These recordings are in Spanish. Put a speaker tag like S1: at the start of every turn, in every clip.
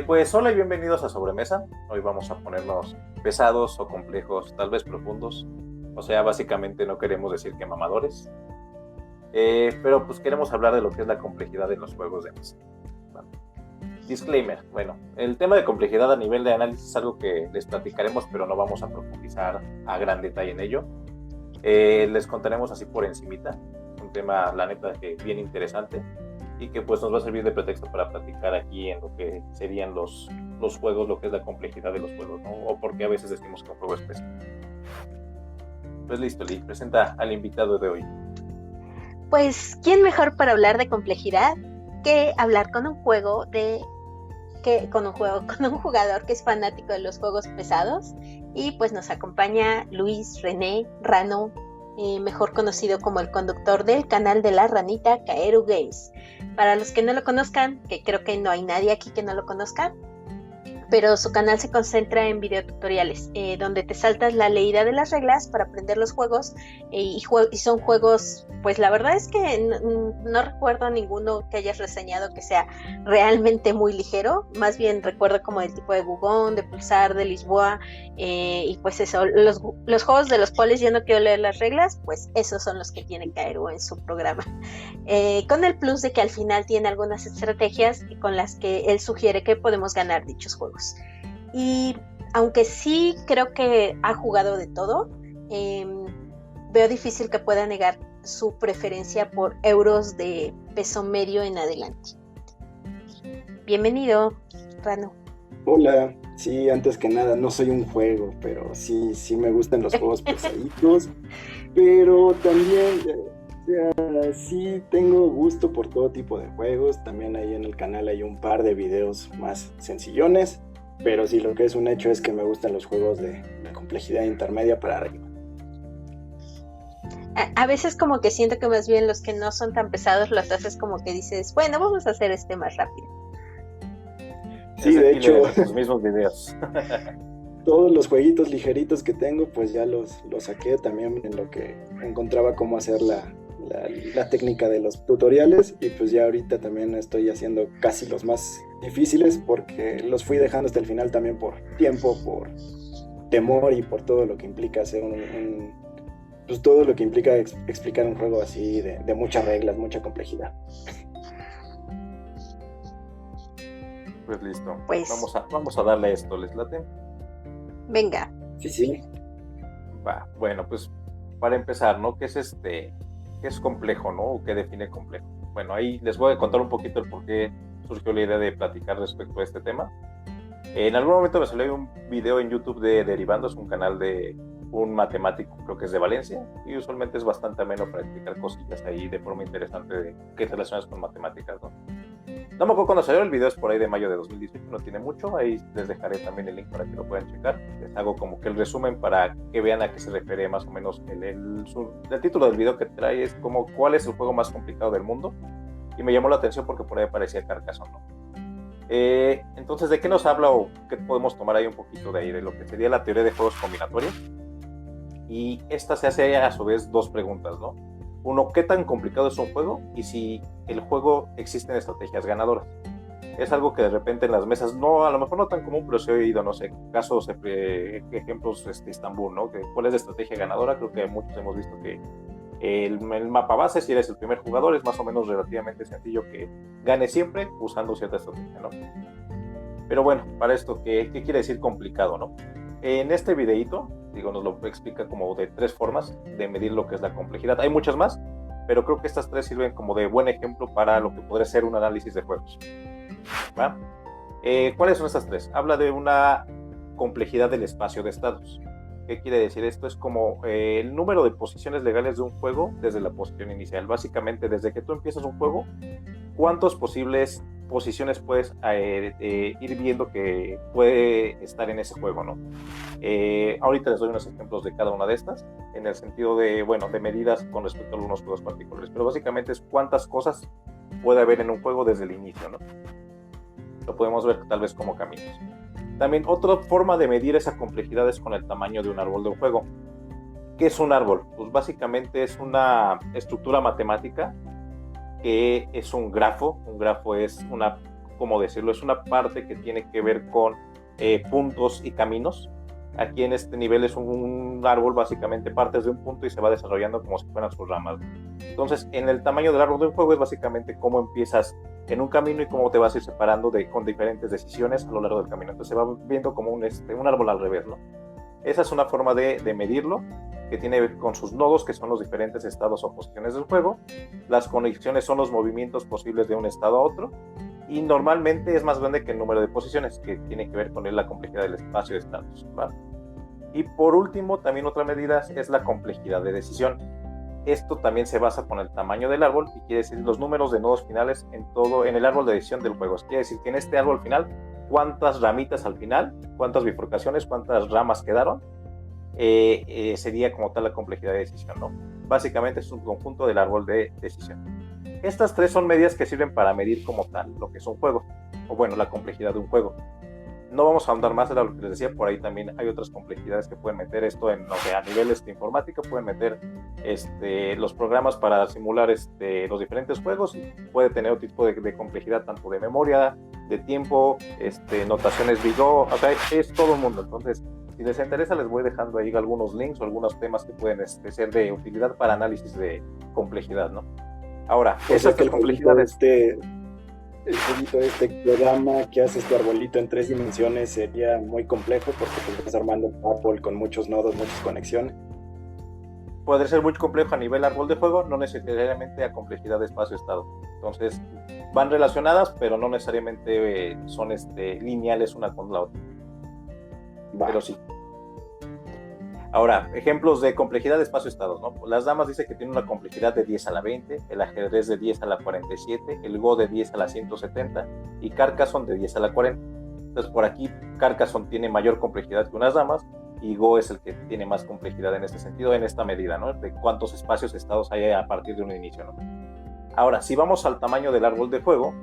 S1: Pues hola y bienvenidos a Sobremesa. Hoy vamos a ponernos pesados o complejos, tal vez profundos. O sea, básicamente no queremos decir que mamadores, pero pues queremos hablar de lo que es la complejidad de los juegos de mesa. Bueno, disclaimer, bueno, el tema de complejidad a nivel de análisis es algo que les platicaremos, pero no vamos a profundizar a gran detalle en ello. Les contaremos así por encimita, un tema, la neta, que bien interesante y que pues nos va a servir de pretexto para platicar aquí en lo que serían los juegos, lo que es la complejidad de los juegos, ¿no? O porque a veces decimos que un juego es pesado. Pues listo, Lee, presenta al invitado de hoy.
S2: Pues, ¿quién mejor para hablar de complejidad que hablar con un con un jugador que es fanático de los juegos pesados? Y pues nos acompaña Luis René Rano, mejor conocido como el conductor del canal de la ranita Kaeru Games. Para los que no lo conozcan, que creo que no hay nadie aquí que no lo conozca, pero su canal se concentra en videotutoriales, donde te saltas la leída de las reglas para aprender los juegos, y son juegos, pues la verdad es que no recuerdo ninguno que hayas reseñado que sea realmente muy ligero, más bien recuerdo como el tipo de Gugón, de Pulsar, de Lisboa, y pues eso, los juegos de los cuales yo no quiero leer las reglas, pues esos son los que tiene Kaeru en su programa. Con el plus de que al final tiene algunas estrategias con las que él sugiere que podemos ganar dichos juegos. Y aunque sí creo que ha jugado de todo, veo difícil que pueda negar su preferencia por euros de peso medio en adelante. Bienvenido, Rano.
S3: Hola, sí, antes que nada, no soy un juego, pero sí me gustan los juegos pesaditos, pero también, sí tengo gusto por todo tipo de juegos. También ahí en el canal hay un par de videos más sencillones, pero sí, lo que es un hecho es que me gustan los juegos de complejidad intermedia para arriba.
S2: A veces como que siento que más bien los que no son tan pesados los haces como que dices, bueno, vamos a hacer este más rápido.
S3: Sí, de hecho,
S1: los mismos videos.
S3: todos los jueguitos ligeritos que tengo, pues ya los saqué también en lo que encontraba cómo hacer la técnica de los tutoriales, y pues ya ahorita también estoy haciendo casi los más difíciles porque los fui dejando hasta el final también por tiempo, por temor y por todo lo que implica hacer pues todo lo que implica explicar un juego así de muchas reglas, mucha complejidad.
S1: Pues listo,
S2: Pues
S1: vamos a darle esto, ¿les late?
S2: venga.
S3: Sí.
S1: Va, bueno, pues para empezar, ¿no? ¿Qué es complejo, ¿no? ¿O qué define complejo? Bueno, ahí les voy a contar un poquito el por qué surgió la idea de platicar respecto a este tema. En algún momento me salió un video en YouTube de Derivando, es un canal de un matemático, creo que es de Valencia, y usualmente es bastante ameno para explicar cosillas ahí de forma interesante que relacionas con matemáticas, ¿no? No me acuerdo cuando salió el video, es por ahí de mayo de 2018, no tiene mucho, ahí les dejaré también el link para que lo puedan checar. Les hago como que el resumen para que vean a qué se refiere más o menos el título del video que trae es como ¿cuál es el juego más complicado del mundo? Y me llamó la atención porque por ahí aparecía Carcassonne, ¿no? Entonces, ¿de qué nos habla o qué podemos tomar ahí un poquito de ahí? De lo que sería la teoría de juegos combinatorios. Y esta se hace a su vez dos preguntas, ¿no? Uno, ¿qué tan complicado es un juego? Y si el juego existen estrategias ganadoras. Es algo que de repente en las mesas, no, a lo mejor no tan común, pero sí he oído, no sé, casos, ejemplos, Estambul, ¿no? ¿Cuál es la estrategia ganadora? Creo que muchos hemos visto que el mapa base, si eres el primer jugador, es más o menos relativamente sencillo que gane siempre usando cierta estrategia, ¿no? Pero bueno, para esto, ¿qué quiere decir complicado, no? En este videíto, digo, nos lo explica como de tres formas de medir lo que es la complejidad. Hay muchas más, pero creo que estas tres sirven como de buen ejemplo para lo que podría ser un análisis de juegos. ¿Va? ¿Cuáles son estas tres? Habla de una complejidad del espacio de estados. ¿Qué quiere decir esto? Es como el número de posiciones legales de un juego desde la posición inicial. Básicamente, desde que tú empiezas un juego, ¿cuántas posibles posiciones puedes ir viendo que puede estar en ese juego, ¿no? Ahorita les doy unos ejemplos de cada una de estas, en el sentido de, bueno, de medidas con respecto a algunos juegos particulares, pero básicamente es cuántas cosas puede haber en un juego desde el inicio, ¿no? Lo podemos ver tal vez como caminos. También otra forma de medir esa complejidad es con el tamaño de un árbol de un juego. ¿Qué es un árbol? Pues básicamente es una estructura matemática que es un grafo. Un grafo es una ¿cómo decirlo? Es una parte que tiene que ver con puntos y caminos. Aquí en este nivel es un árbol, básicamente partes de un punto y se va desarrollando como si fueran sus ramas. Entonces, en el tamaño del árbol de un juego es básicamente cómo empiezas en un camino y cómo te vas a ir separando con diferentes decisiones a lo largo del camino. Entonces se va viendo como un árbol al revés, ¿no? Esa es una forma de medirlo, que tiene que ver con sus nodos, que son los diferentes estados o posiciones del juego. Las conexiones son los movimientos posibles de un estado a otro. Y normalmente es más grande que el número de posiciones, que tiene que ver con la complejidad del espacio de estados, ¿vale? Y por último, también otra medida es la complejidad de decisión. Esto también se basa con el tamaño del árbol y quiere decir los números de nodos finales en el árbol de decisión del juego. Quiere decir que en este árbol final, cuántas ramitas al final, cuántas bifurcaciones, cuántas ramas quedaron, sería como tal la complejidad de decisión, ¿no? Básicamente es un conjunto del árbol de decisión. Estas tres son medidas que sirven para medir como tal lo que es un juego, o bueno, la complejidad de un juego. No vamos a ahondar más en lo que les decía, por ahí también hay otras complejidades que pueden meter esto a nivel informático, pueden meter los programas para simular los diferentes juegos, y puede tener otro tipo de complejidad, tanto de memoria, de tiempo, notaciones Vigo, o sea, es todo el mundo. Entonces, si les interesa, les voy dejando ahí algunos links o algunos temas que pueden ser de utilidad para análisis de complejidad, ¿no? Ahora,
S3: esas complejidades... El jueguito programa que hace este arbolito en 3 dimensiones sería muy complejo porque te estás armando un árbol con muchos nodos, muchas conexiones.
S1: Puede ser muy complejo a nivel árbol de juego, no necesariamente a complejidad de espacio-estado. Entonces, van relacionadas, pero no necesariamente son lineales una con la otra. Pero sí. Ahora, ejemplos de complejidad de espacio-estados, ¿no? Las damas dice que tiene una complejidad de 10 a la 20, el ajedrez de 10 a la 47, el Go de 10 a la 170 y Carcassonne de 10 a la 40. Entonces, por aquí Carcassonne tiene mayor complejidad que unas damas y Go es el que tiene más complejidad en este sentido, en esta medida, ¿no? De cuántos espacios-estados hay a partir de un inicio, ¿no? Ahora, si vamos al tamaño del árbol de juego,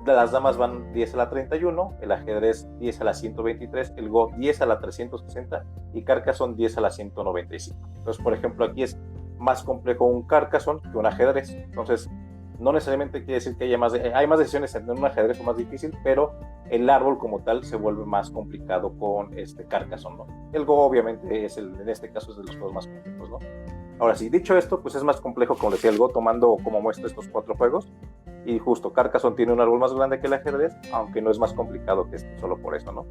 S1: las damas van 10 a la 31, el ajedrez 10 a la 123, el Go 10 a la 360 y Carcassonne 10 a la 195. Entonces, por ejemplo, aquí es más complejo un Carcassonne que un ajedrez. Entonces, no necesariamente quiere decir que hay más decisiones en un ajedrez o más difícil, pero el árbol como tal se vuelve más complicado con Carcassonne, ¿no? El Go obviamente en este caso es de los juegos más complejos, ¿no? Ahora sí, dicho esto, pues es más complejo, como decía el Go, tomando como muestra estos 4 juegos. Y justo, Carcassonne tiene un árbol más grande que el ajedrez, aunque no es más complicado que solo por eso, ¿no?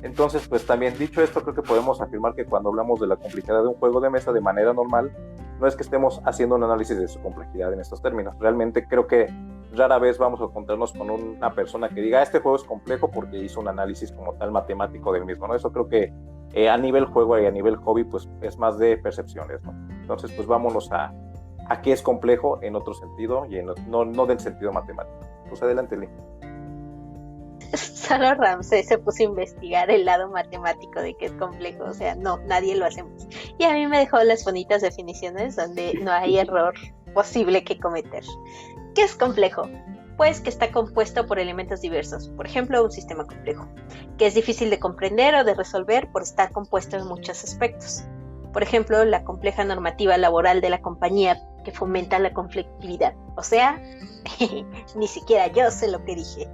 S1: Entonces, pues también dicho esto, creo que podemos afirmar que cuando hablamos de la complejidad de un juego de mesa de manera normal, no es que estemos haciendo un análisis de su complejidad en estos términos. Realmente creo que rara vez vamos a encontrarnos con una persona que diga, este juego es complejo porque hizo un análisis como tal matemático del mismo, ¿no? Eso creo que a nivel juego y a nivel hobby, pues es más de percepciones, ¿no? Entonces, pues vámonos a qué es complejo en otro sentido y no del sentido matemático. Pues adelante, Lee.
S2: Solo Ramsés se puso a investigar el lado matemático de que es complejo, o sea, no, nadie lo hacemos. Y a mí me dejó las bonitas definiciones donde no hay error posible que cometer. ¿Qué es complejo? Pues que está compuesto por elementos diversos, por ejemplo, un sistema complejo, que es difícil de comprender o de resolver por estar compuesto en muchos aspectos. Por ejemplo, la compleja normativa laboral de la compañía que fomenta la conflictividad. O sea, ni siquiera yo sé lo que dije.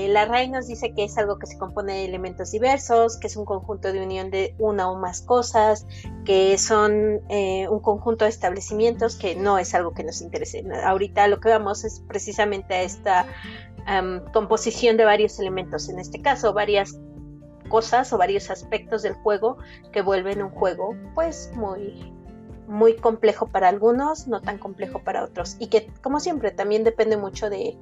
S2: La RAE nos dice que es algo que se compone de elementos diversos, que es un conjunto de unión de una o más cosas, que son un conjunto de establecimientos, que no es algo que nos interese. Ahorita lo que vamos es precisamente a esta composición de varios elementos, en este caso varias cosas o varios aspectos del juego que vuelven un juego pues muy, muy complejo para algunos, no tan complejo para otros, y que como siempre también depende mucho de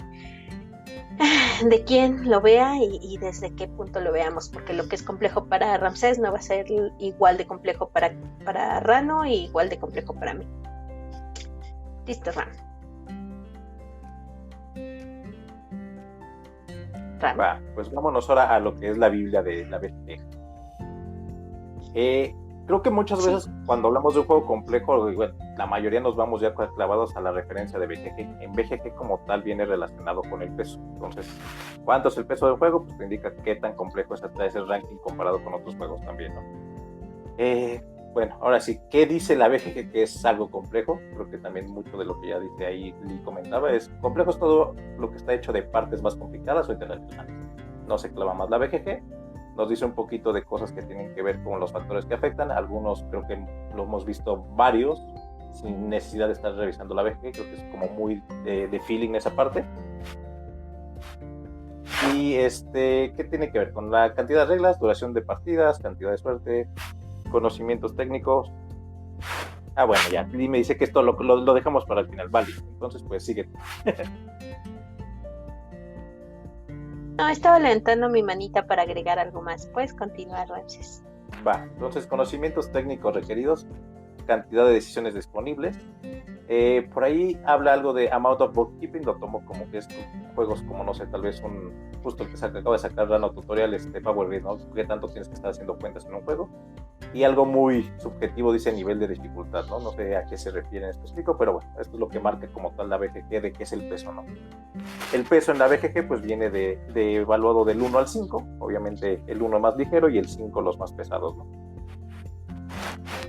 S2: quién lo vea y desde qué punto lo veamos, porque lo que es complejo para Ramsés no va a ser igual de complejo para Rano y igual de complejo para mí. Listo, Ram.
S1: Va, pues vámonos ahora a lo que es la Biblia de la BGG. Creo que muchas veces cuando hablamos de un juego complejo, bueno, la mayoría nos vamos ya clavados a la referencia de BGG. En BGG como tal viene relacionado con el peso. Entonces, ¿cuánto es el peso del juego? Pues te indica qué tan complejo es hasta ese ranking comparado con otros juegos también, ¿no? bueno, ahora sí, ¿qué dice la BGG que es algo complejo? Creo que también mucho de lo que ya dice ahí Lee comentaba es, complejo es todo lo que está hecho de partes más complicadas o interrelacionadas. No se clava más la BGG, nos dice un poquito de cosas que tienen que ver con los factores que afectan, algunos creo que lo hemos visto varios, sin necesidad de estar revisando la BGG, creo que es como muy de feeling esa parte. Y ¿qué tiene que ver? Con la cantidad de reglas, duración de partidas, cantidad de suerte, conocimientos técnicos. Bueno, ya, y me dice que esto lo dejamos para el final, vale, entonces pues sigue.
S2: No, estaba levantando mi manita para agregar algo más. Puedes continuar, Ramses.
S1: Va, entonces conocimientos técnicos requeridos, cantidad de decisiones disponibles. Por ahí habla algo de amount of bookkeeping, lo tomo como que es juegos como, no sé, tal vez justo el que acaba de sacar Rano Tutorial, Power Grid, ¿no? ¿Qué tanto tienes que estar haciendo cuentas en un juego? Y algo muy subjetivo dice nivel de dificultad, ¿no? No sé a qué se refiere en específico, pero bueno, esto es lo que marca como tal la BGG de qué es el peso, ¿no? El peso en la BGG pues viene de evaluado del 1 al 5, obviamente el 1 más ligero y el 5 los más pesados, ¿no?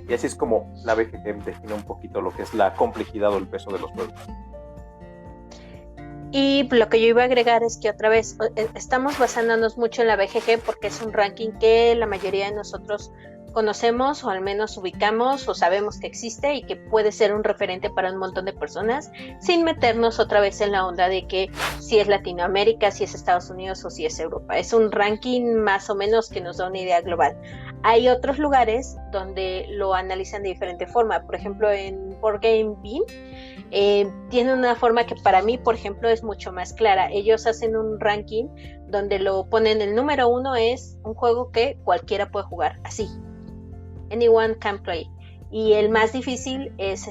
S1: Y así es como la BGG define un poquito lo que es la complejidad o el peso de los juegos.
S2: Y lo que yo iba a agregar es que otra vez estamos basándonos mucho en la BGG porque es un ranking que la mayoría de nosotros conocemos o al menos ubicamos o sabemos que existe y que puede ser un referente para un montón de personas, sin meternos otra vez en la onda de que si es Latinoamérica, si es Estados Unidos o si es Europa. Es un ranking más o menos que nos da una idea global. Hay otros lugares donde lo analizan de diferente forma. Por ejemplo, en Board Game Bean tiene una forma que para mí, por ejemplo, es mucho más clara. Ellos hacen un ranking donde lo ponen, el número 1 es un juego que cualquiera puede jugar, así. Anyone can play. Y el más difícil es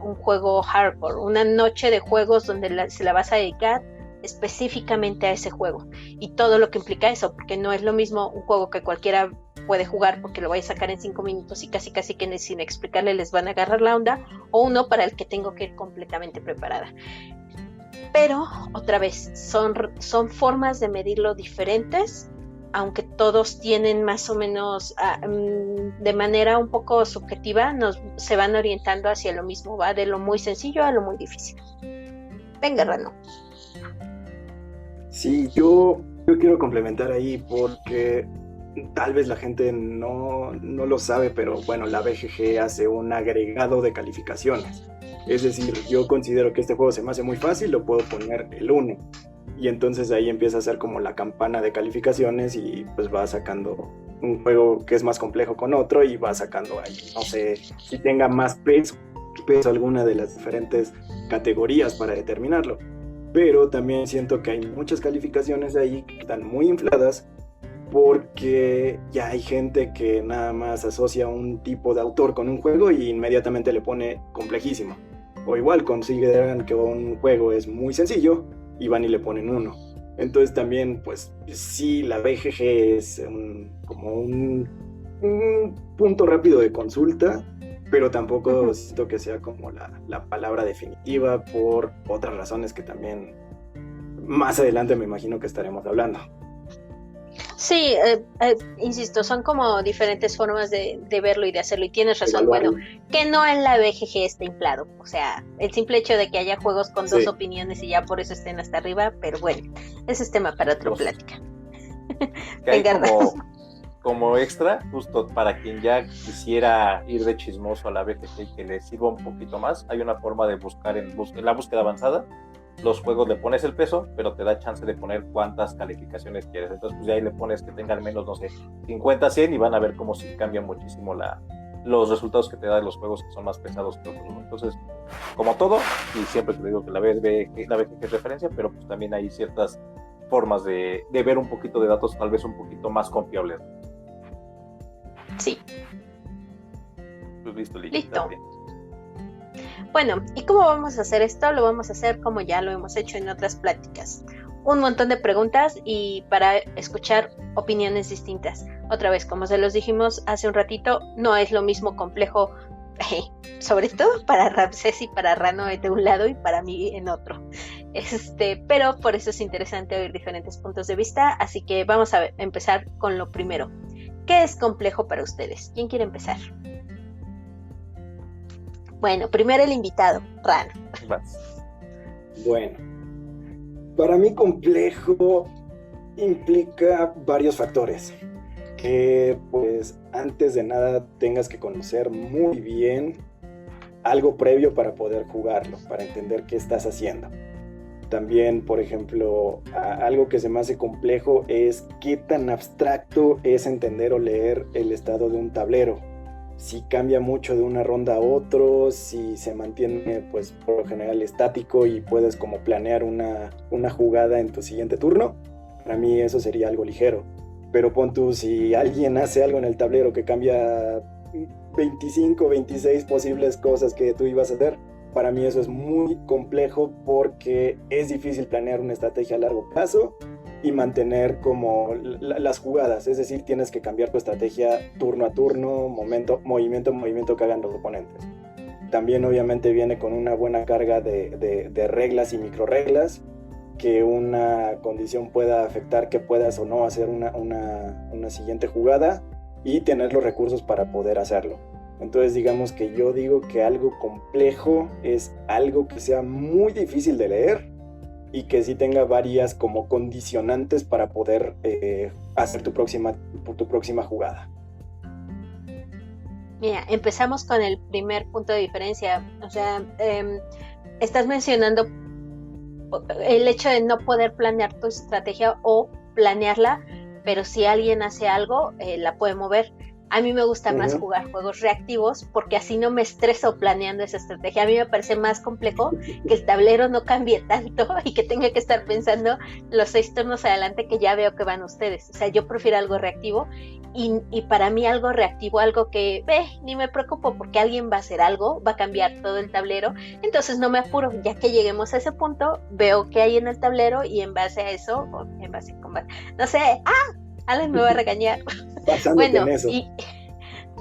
S2: un juego hardcore, una noche de juegos donde se la vas a dedicar específicamente a ese juego y todo lo que implica eso, porque no es lo mismo un juego que cualquiera puede jugar porque lo voy a sacar en 5 minutos y casi que sin explicarle les van a agarrar la onda, o uno para el que tengo que ir completamente preparada. Pero otra vez son formas de medirlo diferentes, aunque todos tienen más o menos de manera un poco subjetiva, se van orientando hacia lo mismo, va de lo muy sencillo a lo muy difícil. Venga, Rano.
S3: Sí, yo quiero complementar ahí porque tal vez la gente no lo sabe, pero bueno, la BGG hace un agregado de calificaciones. Es decir, yo considero que este juego se me hace muy fácil, lo puedo poner el 1. Y entonces ahí empieza a ser como la campana de calificaciones y pues va sacando un juego que es más complejo con otro y va sacando ahí, no sé, si tenga más peso alguna de las diferentes categorías para determinarlo. Pero también siento que hay muchas calificaciones ahí que están muy infladas porque ya hay gente que nada más asocia un tipo de autor con un juego y inmediatamente le pone complejísimo. O igual consideran que un juego es muy sencillo y van y le ponen 1. Entonces también, pues sí, la BGG es como un punto rápido de consulta, pero tampoco siento que sea como la palabra definitiva por otras razones que también más adelante me imagino que estaremos hablando.
S2: Sí, insisto, son como diferentes formas de verlo y de hacerlo, y tienes razón.
S3: Evaluarlo.
S2: Bueno, que no en la BGG esté inflado, o sea, el simple hecho de que haya juegos con dos opiniones y ya por eso estén hasta arriba, pero bueno, ese es tema para otra plática.
S1: Que hay como extra, justo para quien ya quisiera ir de chismoso a la BGG y que le sirva un poquito más, hay una forma de buscar en la búsqueda avanzada. Los juegos le pones el peso, pero te da chance de poner cuántas calificaciones quieres. Entonces, pues ya ahí le pones que tengan menos, no sé, 50, 100 y van a ver cómo si cambia muchísimo los resultados que te dan los juegos que son más pesados que otros. Entonces, como todo, y siempre te digo que la BGG es referencia, pero pues también hay ciertas formas de ver un poquito de datos, tal vez un poquito más confiables.
S2: Sí.
S1: Pues listo.
S2: Bueno, ¿y cómo vamos a hacer esto? Lo vamos a hacer como ya lo hemos hecho en otras pláticas. Un montón de preguntas y para escuchar opiniones distintas. Otra vez, como se los dijimos hace un ratito, no es lo mismo complejo, sobre todo para Ramsés y para Rano de un lado y para mí en otro. Pero por eso es interesante oír diferentes puntos de vista, así que vamos a empezar con lo primero. ¿Qué es complejo para ustedes? ¿Quién quiere empezar? Bueno, primero el invitado, Rano.
S1: Vas.
S3: Bueno, para mí complejo implica varios factores. Que pues antes de nada tengas que conocer muy bien algo previo para poder jugarlo, para entender qué estás haciendo. También, por ejemplo, algo que se me hace complejo es qué tan abstracto es entender o leer el estado de un tablero. Si cambia mucho de una ronda a otro, si se mantiene pues por lo general estático y puedes como planear una jugada en tu siguiente turno, para mí eso sería algo ligero. Pero pon tú, si alguien hace algo en el tablero que cambia 25, 26 posibles cosas que tú ibas a hacer, para mí eso es muy complejo porque es difícil planear una estrategia a largo plazo y mantener como las jugadas, es decir, tienes que cambiar tu estrategia turno a turno, movimiento a movimiento que hagan los oponentes. También obviamente viene con una buena carga de reglas y microreglas, que una condición pueda afectar que puedas o no hacer una siguiente jugada y tener los recursos para poder hacerlo. Entonces digamos que yo digo que algo complejo es algo que sea muy difícil de leer y que sí tenga varias como condicionantes para poder hacer tu próxima jugada.
S2: Mira, empezamos con el primer punto de diferencia. O sea, estás mencionando el hecho de no poder planear tu estrategia o planearla, pero si alguien hace algo, la puede mover. A mí me gusta más jugar juegos reactivos porque así no me estreso planeando esa estrategia. A mí me parece más complejo que el tablero no cambie tanto y que tenga que estar pensando los 6 turnos adelante que ya veo que van ustedes. O sea, yo prefiero algo reactivo y para mí algo reactivo, algo que ni me preocupo porque alguien va a hacer algo, va a cambiar todo el tablero, entonces no me apuro. Ya que lleguemos a ese punto, veo qué hay en el tablero y en base a eso, o en base a combate, no sé, Alan me va a regañar.
S3: Basándote en eso.
S2: Y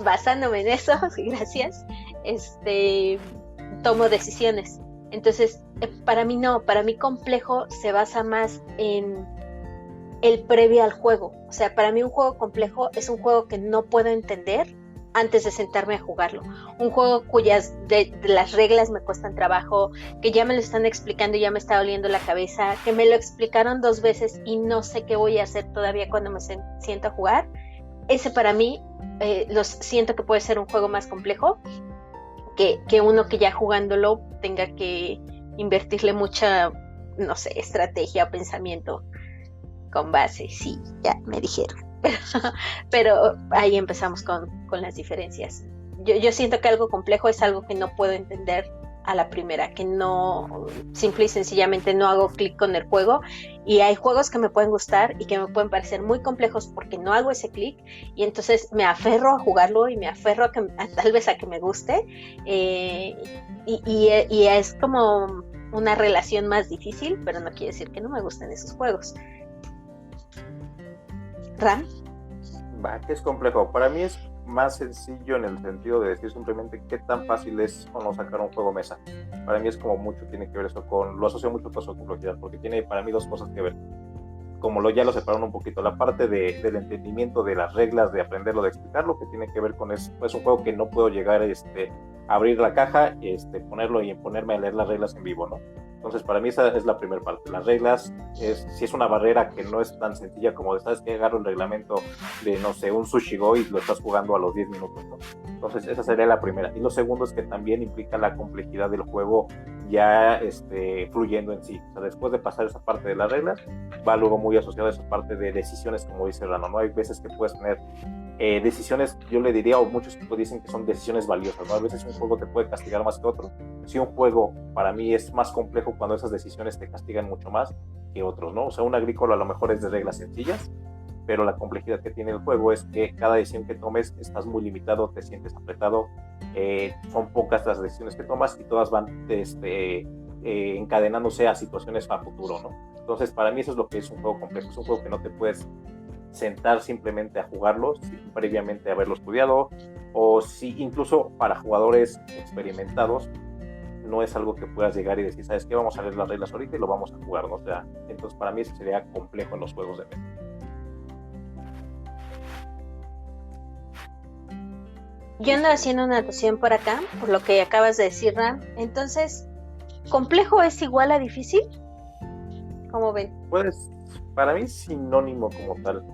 S2: basándome en eso, gracias, tomo decisiones. Entonces, para mí complejo se basa más en el previo al juego. O sea, para mí un juego complejo es un juego que no puedo entender antes de sentarme a jugarlo. Un juego cuyas de las reglas me cuestan trabajo, que ya me lo están explicando y ya me está doliendo la cabeza, que me lo explicaron 2 veces y no sé qué voy a hacer todavía cuando me siento a jugar. Ese para mí siento que puede ser un juego más complejo que uno que ya jugándolo tenga que invertirle mucha, no sé, estrategia o pensamiento con base. Sí, ya me dijeron. Pero ahí empezamos con las diferencias. Yo siento que algo complejo es algo que no puedo entender a la primera, que no, simple y sencillamente no hago clic con el juego, y hay juegos que me pueden gustar y que me pueden parecer muy complejos porque no hago ese clic, y entonces me aferro a jugarlo y me aferro tal vez a que me guste, y es como una relación más difícil, pero no quiere decir que no me gusten esos juegos. ¿Ram?
S1: Que es complejo. Para mí es más sencillo en el sentido de decir simplemente qué tan fácil es o no sacar un juego mesa. Para mí es como mucho, tiene que ver eso lo asocio mucho con su complejidad, porque tiene para mí 2 cosas que ver. Como ya lo separaron un poquito, la parte del entendimiento de las reglas, de aprenderlo, de explicarlo, que tiene que ver con es un juego que no puedo llegar a abrir la caja, ponerlo y ponerme a leer las reglas en vivo, ¿no? Entonces para mí esa es la primera parte. Las reglas, si es una barrera que no es tan sencilla como de, ¿sabes qué? Agarro el reglamento de, no sé, un Sushi Go y lo estás jugando a los 10 minutos, ¿no? Entonces esa sería la primera. Y lo segundo es que también implica la complejidad del juego ya fluyendo en sí. O sea, después de pasar esa parte de las reglas, va luego muy asociada a esa parte de decisiones, como dice Rano, ¿no? Hay veces que puedes tener decisiones, yo le diría, o muchos dicen que son decisiones valiosas, ¿no? A veces un juego te puede castigar más que otro. Si un juego para mí es más complejo cuando esas decisiones te castigan mucho más que otros, ¿no? O sea, un agrícola a lo mejor es de reglas sencillas, pero la complejidad que tiene el juego es que cada decisión que tomes estás muy limitado, te sientes apretado, son pocas las decisiones que tomas y todas van encadenándose a situaciones a futuro, ¿no? Entonces para mí eso es lo que es un juego complejo, es un juego que no te puedes sentar simplemente a jugarlo sin previamente haberlo estudiado, o si incluso para jugadores experimentados no es algo que puedas llegar y decir, ¿sabes qué? Vamos a leer las reglas ahorita y lo vamos a jugar, ¿no? O sea, entonces para mí eso sería complejo en los juegos de mesa.
S2: Yo ando haciendo una anotación por acá, por lo que acabas de decir, Ram. Entonces, ¿complejo es igual a difícil? ¿Cómo ven?
S1: Pues, para mí es sinónimo como tal.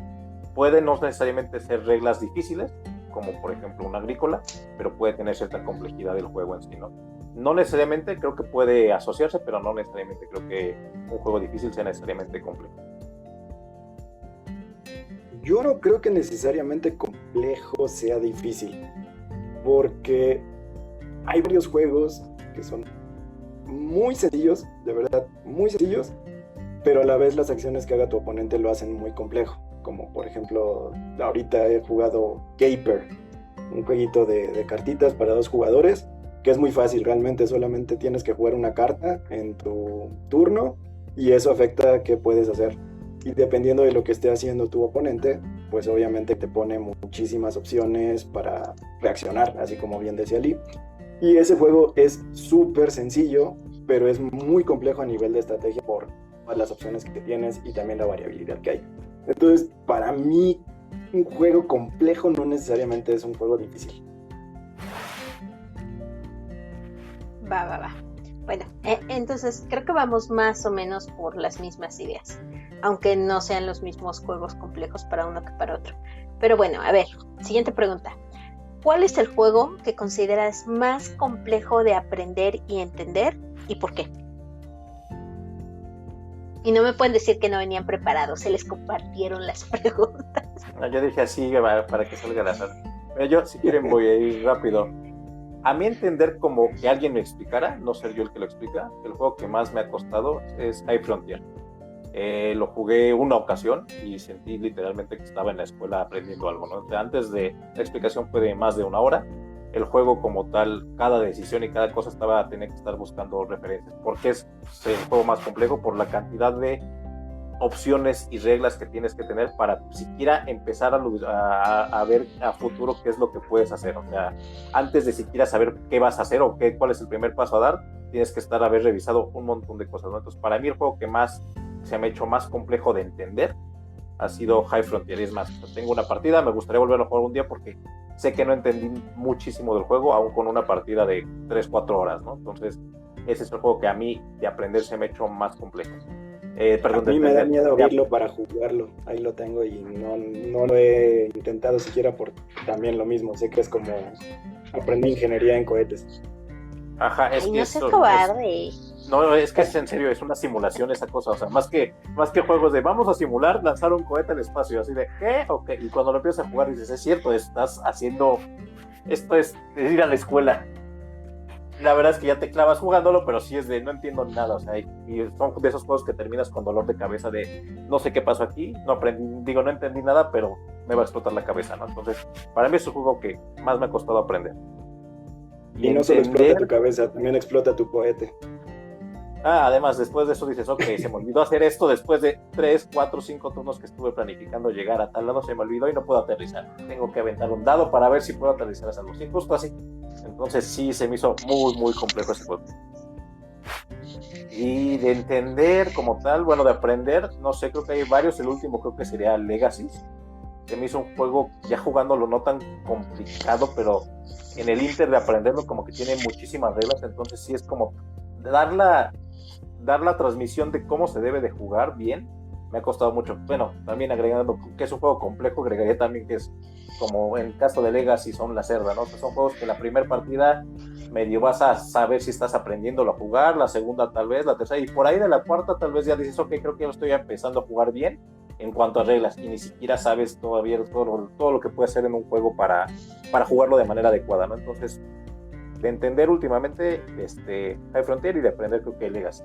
S1: Puede no necesariamente ser reglas difíciles, como por ejemplo un agrícola, pero puede tener cierta complejidad del juego en sí, ¿no? No necesariamente creo que puede asociarse, pero no necesariamente creo que un juego difícil sea necesariamente complejo.
S3: Yo no creo que necesariamente complejo sea difícil, porque hay varios juegos que son muy sencillos, de verdad, muy sencillos, pero a la vez las acciones que haga tu oponente lo hacen muy complejo. Como por ejemplo, ahorita he jugado Caper, un jueguito de cartitas para 2 jugadores, que es muy fácil, realmente solamente tienes que jugar una carta en tu turno y eso afecta a qué puedes hacer. Y dependiendo de lo que esté haciendo tu oponente, pues obviamente te pone muchísimas opciones para reaccionar, así como bien decía Lee. Y ese juego es súper sencillo, pero es muy complejo a nivel de estrategia por todas las opciones que tienes y también la variabilidad que hay. Entonces, para mí, un juego complejo no necesariamente es un juego difícil.
S2: Va. Bueno, entonces creo que vamos más o menos por las mismas ideas, aunque no sean los mismos juegos complejos para uno que para otro. Pero bueno, a ver, siguiente pregunta. ¿Cuál es el juego que consideras más complejo de aprender y entender y por qué? Y no me pueden decir que no venían preparados, se les compartieron las preguntas.
S1: No, yo dije así para que salga la sal. Yo, si quieren, voy a ir rápido. A mí entender como que alguien me explicara, no ser yo el que lo explica, el juego que más me ha costado es High Frontier. Lo jugué una ocasión y sentí literalmente que estaba en la escuela aprendiendo algo, ¿no? O sea, antes de la explicación fue de más de una hora. El juego como tal, cada decisión y cada cosa tenía que estar buscando referencias, porque es el juego más complejo por la cantidad de opciones y reglas que tienes que tener para siquiera empezar a ver a futuro qué es lo que puedes hacer. O sea, antes de siquiera saber qué vas a hacer o cuál es el primer paso a dar, tienes que haber revisado un montón de cosas, ¿no? Entonces, para mí el juego que más se me ha hecho más complejo de entender ha sido High Frontier. Es más, tengo una partida, me gustaría volverlo a jugar un día porque sé que no entendí muchísimo del juego, aún con una partida de 3-4 horas, ¿no? Entonces, ese es el juego que a mí de aprender se me ha hecho más complejo.
S3: A mí me da miedo abrirlo para jugarlo, ahí lo tengo y no lo he intentado siquiera por también lo mismo, sé que es como aprender ingeniería en cohetes.
S1: Ajá, es
S2: Ay,
S1: que
S2: no seas cobarde.
S1: No, es que es en serio, es una simulación esa cosa, o sea, más que juegos de vamos a simular lanzar un cohete al espacio, así de, ¿qué? Ok, y cuando lo empiezas a jugar dices, es cierto, estás haciendo, esto es ir a la escuela. La verdad es que ya te clavas jugándolo, pero sí es de, no entiendo nada, o sea, y son de esos juegos que terminas con dolor de cabeza de, no sé qué pasó aquí, no entendí nada, pero me va a explotar la cabeza, ¿no? Entonces, para mí es un juego que más me ha costado aprender.
S3: Y no solo explota tu cabeza, también explota tu cohete.
S1: Además, después de eso dices, ok, se me olvidó hacer esto después de 3, 4, 5 turnos que estuve planificando llegar a tal lado, se me olvidó y no puedo aterrizar. Tengo que aventar un dado para ver si puedo aterrizar a salvo. Sí, justo así. Entonces sí, se me hizo muy, muy complejo ese juego. Y de entender como tal, bueno, de aprender, no sé, creo que hay varios. El último creo que sería Legacy. Se me hizo un juego, ya jugándolo no tan complicado, pero en el inter de aprenderlo como que tiene muchísimas reglas, entonces sí es como dar la transmisión de cómo se debe de jugar bien, me ha costado mucho. Bueno, también agregando que es un juego complejo, agregaría también que es como en el caso de Legacy son la cerda, ¿no? Que son juegos que la primera partida medio vas a saber si estás aprendiéndolo a jugar, la segunda tal vez, la tercera, y por ahí de la cuarta tal vez ya dices, ok, creo que ya estoy empezando a jugar bien en cuanto a reglas, y ni siquiera sabes todavía todo lo que puede hacer en un juego para jugarlo de manera adecuada, ¿no? Entonces, de entender últimamente High Frontier y de aprender creo que Legacy.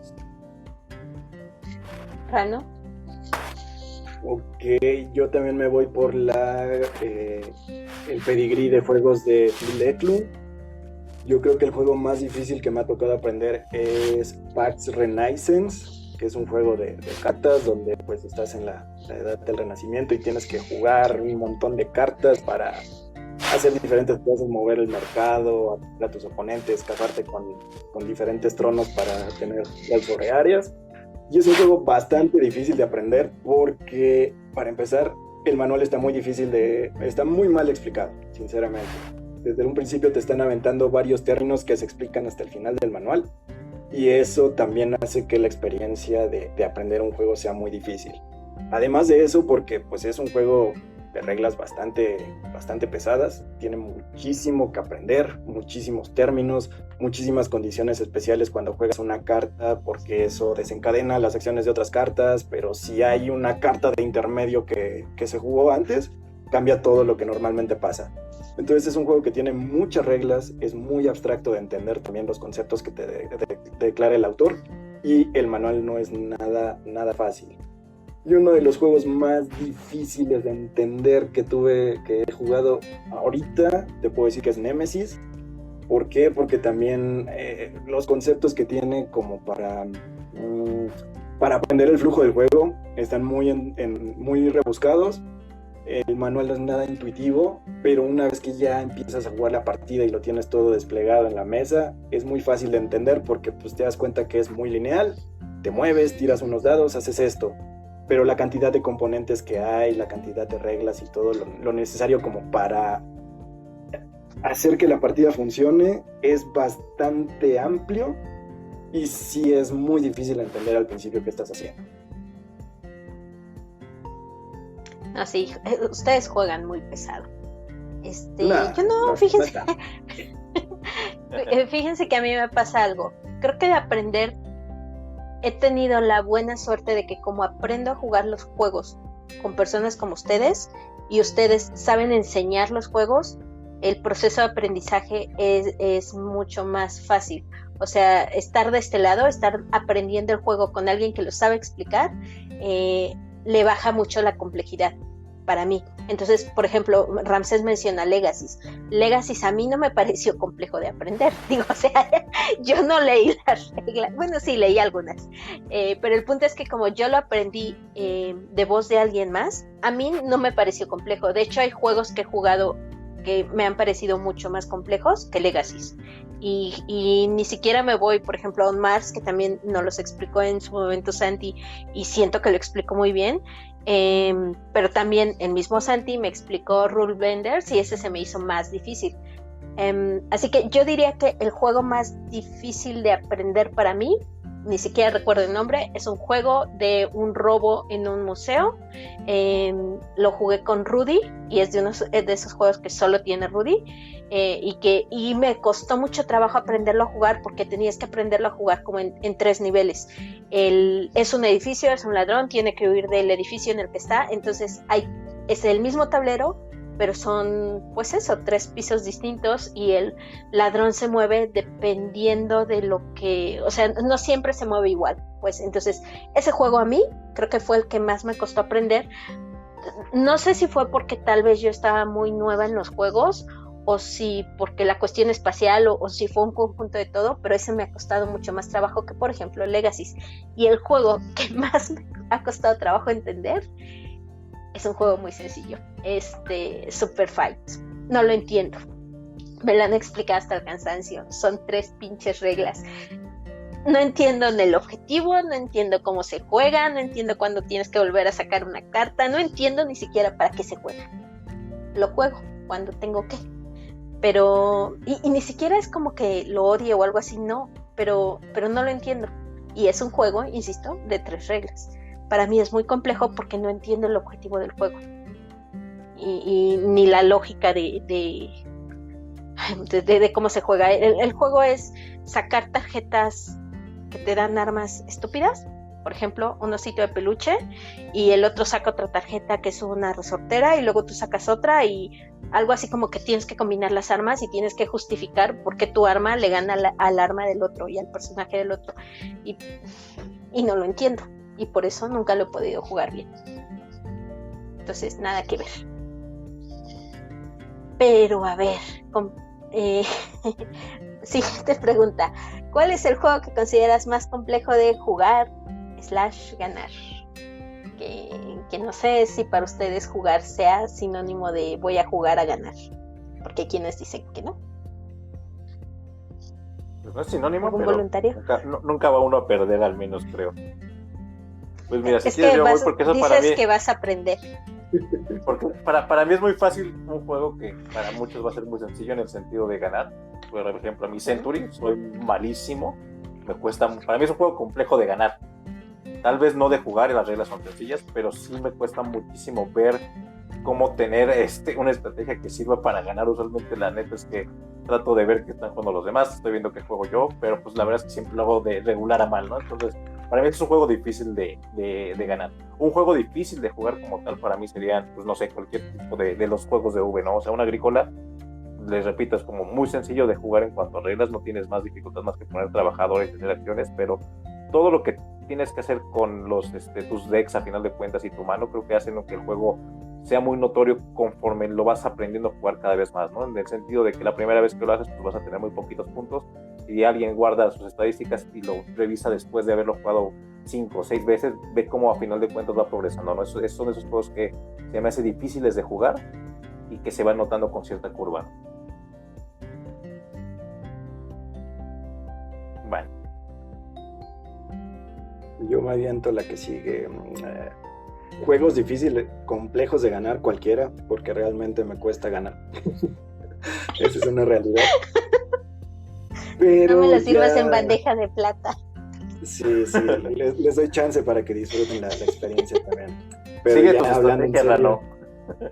S2: ¿Rano?
S3: Ok, yo también me voy por el pedigrí de juegos de Phil Eklund. Yo creo que el juego más difícil que me ha tocado aprender es Pax Renaissance, que es un juego de cartas donde pues estás en la edad del Renacimiento y tienes que jugar un montón de cartas para hacer diferentes cosas, mover el mercado, a tus oponentes, casarte con diferentes tronos para tener sobre áreas. Y es un juego bastante difícil de aprender porque, para empezar, el manual está muy mal explicado, sinceramente. desde un principio te están aventando varios términos que se explican hasta el final del manual, y eso también hace que la experiencia de aprender un juego sea muy difícil. Además de eso, porque pues es un juego de reglas bastante pesadas, tiene muchísimo que aprender, muchísimos términos, muchísimas condiciones especiales cuando juegas una carta, porque eso desencadena las acciones de otras cartas, pero si hay una carta de intermedio que se jugó antes, cambia todo lo que normalmente pasa. Entonces es un juego que tiene muchas reglas, es muy abstracto de entender también los conceptos que te declara el autor, y el manual no es nada fácil. Y uno de los juegos más difíciles de entender que he jugado ahorita, te puedo decir que es Nemesis. ¿Por qué? Porque también los conceptos que tiene como para aprender el flujo del juego están muy rebuscados. El manual no es nada intuitivo, pero una vez que ya empiezas a jugar la partida y lo tienes todo desplegado en la mesa, es muy fácil de entender porque pues, te das cuenta que es muy lineal, te mueves, tiras unos dados, haces esto. Pero la cantidad de componentes que hay, la cantidad de reglas y todo lo necesario como para hacer que la partida funcione es bastante amplio, y sí es muy difícil entender al principio qué estás haciendo.
S2: Así, ustedes juegan muy pesado.
S3: Nah,
S2: yo no, fíjense.
S3: No
S2: Fíjense que a mí me pasa algo. Creo que de aprender he tenido la buena suerte de que como aprendo a jugar los juegos con personas como ustedes, y ustedes saben enseñar los juegos, el proceso de aprendizaje es mucho más fácil. O sea, estar de este lado, estar aprendiendo el juego con alguien que lo sabe explicar, le baja mucho la complejidad para mí. Entonces, por ejemplo, Ramsés menciona Legacies. Legacies a mí no me pareció complejo de aprender. Digo, o sea, yo no leí las reglas. Bueno, sí, leí algunas. Pero el punto es que como yo lo aprendí de voz de alguien más, a mí no me pareció complejo. De hecho, hay juegos que he jugado que me han parecido mucho más complejos que Legacies. Y ni siquiera me voy, por ejemplo, a On Mars, que también nos los explicó en su momento Santi, y siento que lo explicó muy bien. Pero también el mismo Santi me explicó Rule Benders y ese se me hizo más difícil. Así que yo diría que el juego más difícil de aprender para mí, ni siquiera recuerdo el nombre, es un juego de un robo en un museo. Lo jugué con Rudy y es de esos juegos que solo tiene Rudy, y me costó mucho trabajo aprenderlo a jugar porque tenías que aprenderlo a jugar como en 3 niveles. Es un edificio, es un ladrón, tiene que huir del edificio en el que está, entonces es el mismo tablero, pero son, pues eso, 3 pisos distintos, y el ladrón se mueve dependiendo de lo que, o sea, no siempre se mueve igual, pues entonces ese juego a mí creo que fue el que más me costó aprender. No sé si fue porque tal vez yo estaba muy nueva en los juegos, o si porque la cuestión espacial, o si fue un conjunto de todo, pero ese me ha costado mucho más trabajo que, por ejemplo, Legacies. Y el juego que más me ha costado trabajo entender es un juego muy sencillo, Super Fight. No lo entiendo, me lo han explicado hasta el cansancio, son 3 pinches reglas. No entiendo el objetivo, no entiendo cómo se juega, no entiendo cuándo tienes que volver a sacar una carta, no entiendo ni siquiera para qué se juega. Lo juego cuando tengo que, pero y ni siquiera es como que lo odie o algo así, no, pero no lo entiendo. Y es un juego, insisto, de 3 reglas. Para mí es muy complejo porque no entiendo el objetivo del juego y ni la lógica de cómo se juega. El juego es sacar tarjetas que te dan armas estúpidas, por ejemplo, un osito de peluche, y el otro saca otra tarjeta que es una resortera, y luego tú sacas otra, y algo así como que tienes que combinar las armas y tienes que justificar por qué tu arma le gana al arma del otro y al personaje del otro, y no lo entiendo, y por eso nunca lo he podido jugar bien. Entonces, nada que ver. Pero a ver, siguiente pregunta. ¿Cuál es el juego que consideras más complejo de jugar / ganar? Que no sé si para ustedes jugar sea sinónimo de voy a jugar a ganar, porque hay quienes dicen que no.
S1: Pues no es sinónimo,
S2: ¿Algún
S1: pero
S2: voluntario?
S1: nunca va uno a perder, al menos creo. Pues mira, si
S2: es
S1: quieres
S2: que
S1: yo voy, porque eso para mí...
S2: dices que vas a aprender.
S1: Porque para mí es muy fácil un juego que para muchos va a ser muy sencillo en el sentido de ganar. Por ejemplo, a mi Century, soy malísimo, para mí es un juego complejo de ganar. Tal vez no de jugar, y las reglas son sencillas, pero sí me cuesta muchísimo ver cómo tener una estrategia que sirva para ganar. Usualmente la neta es que trato de ver qué están jugando los demás, estoy viendo qué juego yo, pero pues la verdad es que siempre lo hago de regular a mal, ¿no? Entonces, para mí es un juego difícil de ganar. Un juego difícil de jugar como tal para mí serían, pues no sé, cualquier tipo de los juegos de V, ¿no? O sea, un agrícola, les repito, es como muy sencillo de jugar en cuanto a reglas, no tienes más dificultad más que poner trabajadores y hacer acciones, pero todo lo que tienes que hacer con tus decks a final de cuentas y tu mano, creo que hacen que el juego sea muy notorio conforme lo vas aprendiendo a jugar cada vez más, ¿no? En el sentido de que la primera vez que lo haces, pues vas a tener muy poquitos puntos. Si alguien guarda sus estadísticas y lo revisa después de haberlo jugado 5 o 6 veces, ve cómo a final de cuentas va progresando, ¿no? Son esos juegos que se me hace difíciles de jugar y que se van notando con cierta curva. Bueno.
S3: Yo me aviento la que sigue. Juegos difíciles, complejos de ganar cualquiera, porque realmente me cuesta ganar. Esa es una realidad. Pero
S2: no me lo sirvas en bandeja de plata.
S3: Sí, les doy chance para que disfruten la experiencia también. Pero
S1: sigue
S3: ya
S1: tus
S3: hablando en
S1: estrategias,
S3: serio,
S1: Rano.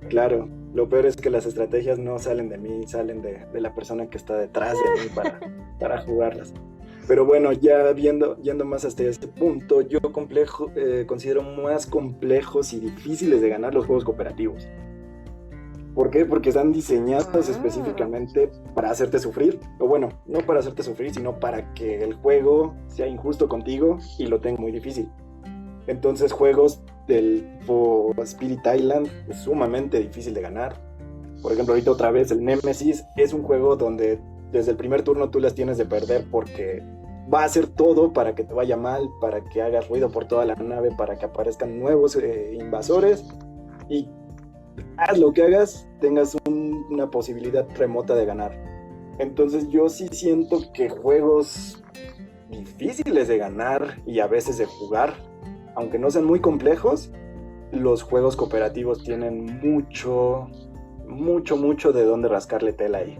S3: claro, lo peor es que las estrategias no salen de mí, salen de la persona que está detrás de mí para jugarlas. Pero bueno, ya yendo más hasta ese punto, yo considero más complejos y difíciles de ganar los juegos cooperativos. ¿Por qué? Porque están diseñados específicamente para hacerte sufrir. O bueno, no para hacerte sufrir, sino para que el juego sea injusto contigo y lo tenga muy difícil. Entonces, juegos del tipo Spirit Island es sumamente difícil de ganar. Por ejemplo, ahorita otra vez el Nemesis es un juego donde desde el primer turno tú las tienes de perder porque va a hacer todo para que te vaya mal, para que hagas ruido por toda la nave, para que aparezcan nuevos invasores y haz lo que hagas, tengas una posibilidad remota de ganar. Entonces yo sí siento que juegos difíciles de ganar y a veces de jugar, aunque no sean muy complejos, los juegos cooperativos tienen mucho de dónde rascarle tela ahí.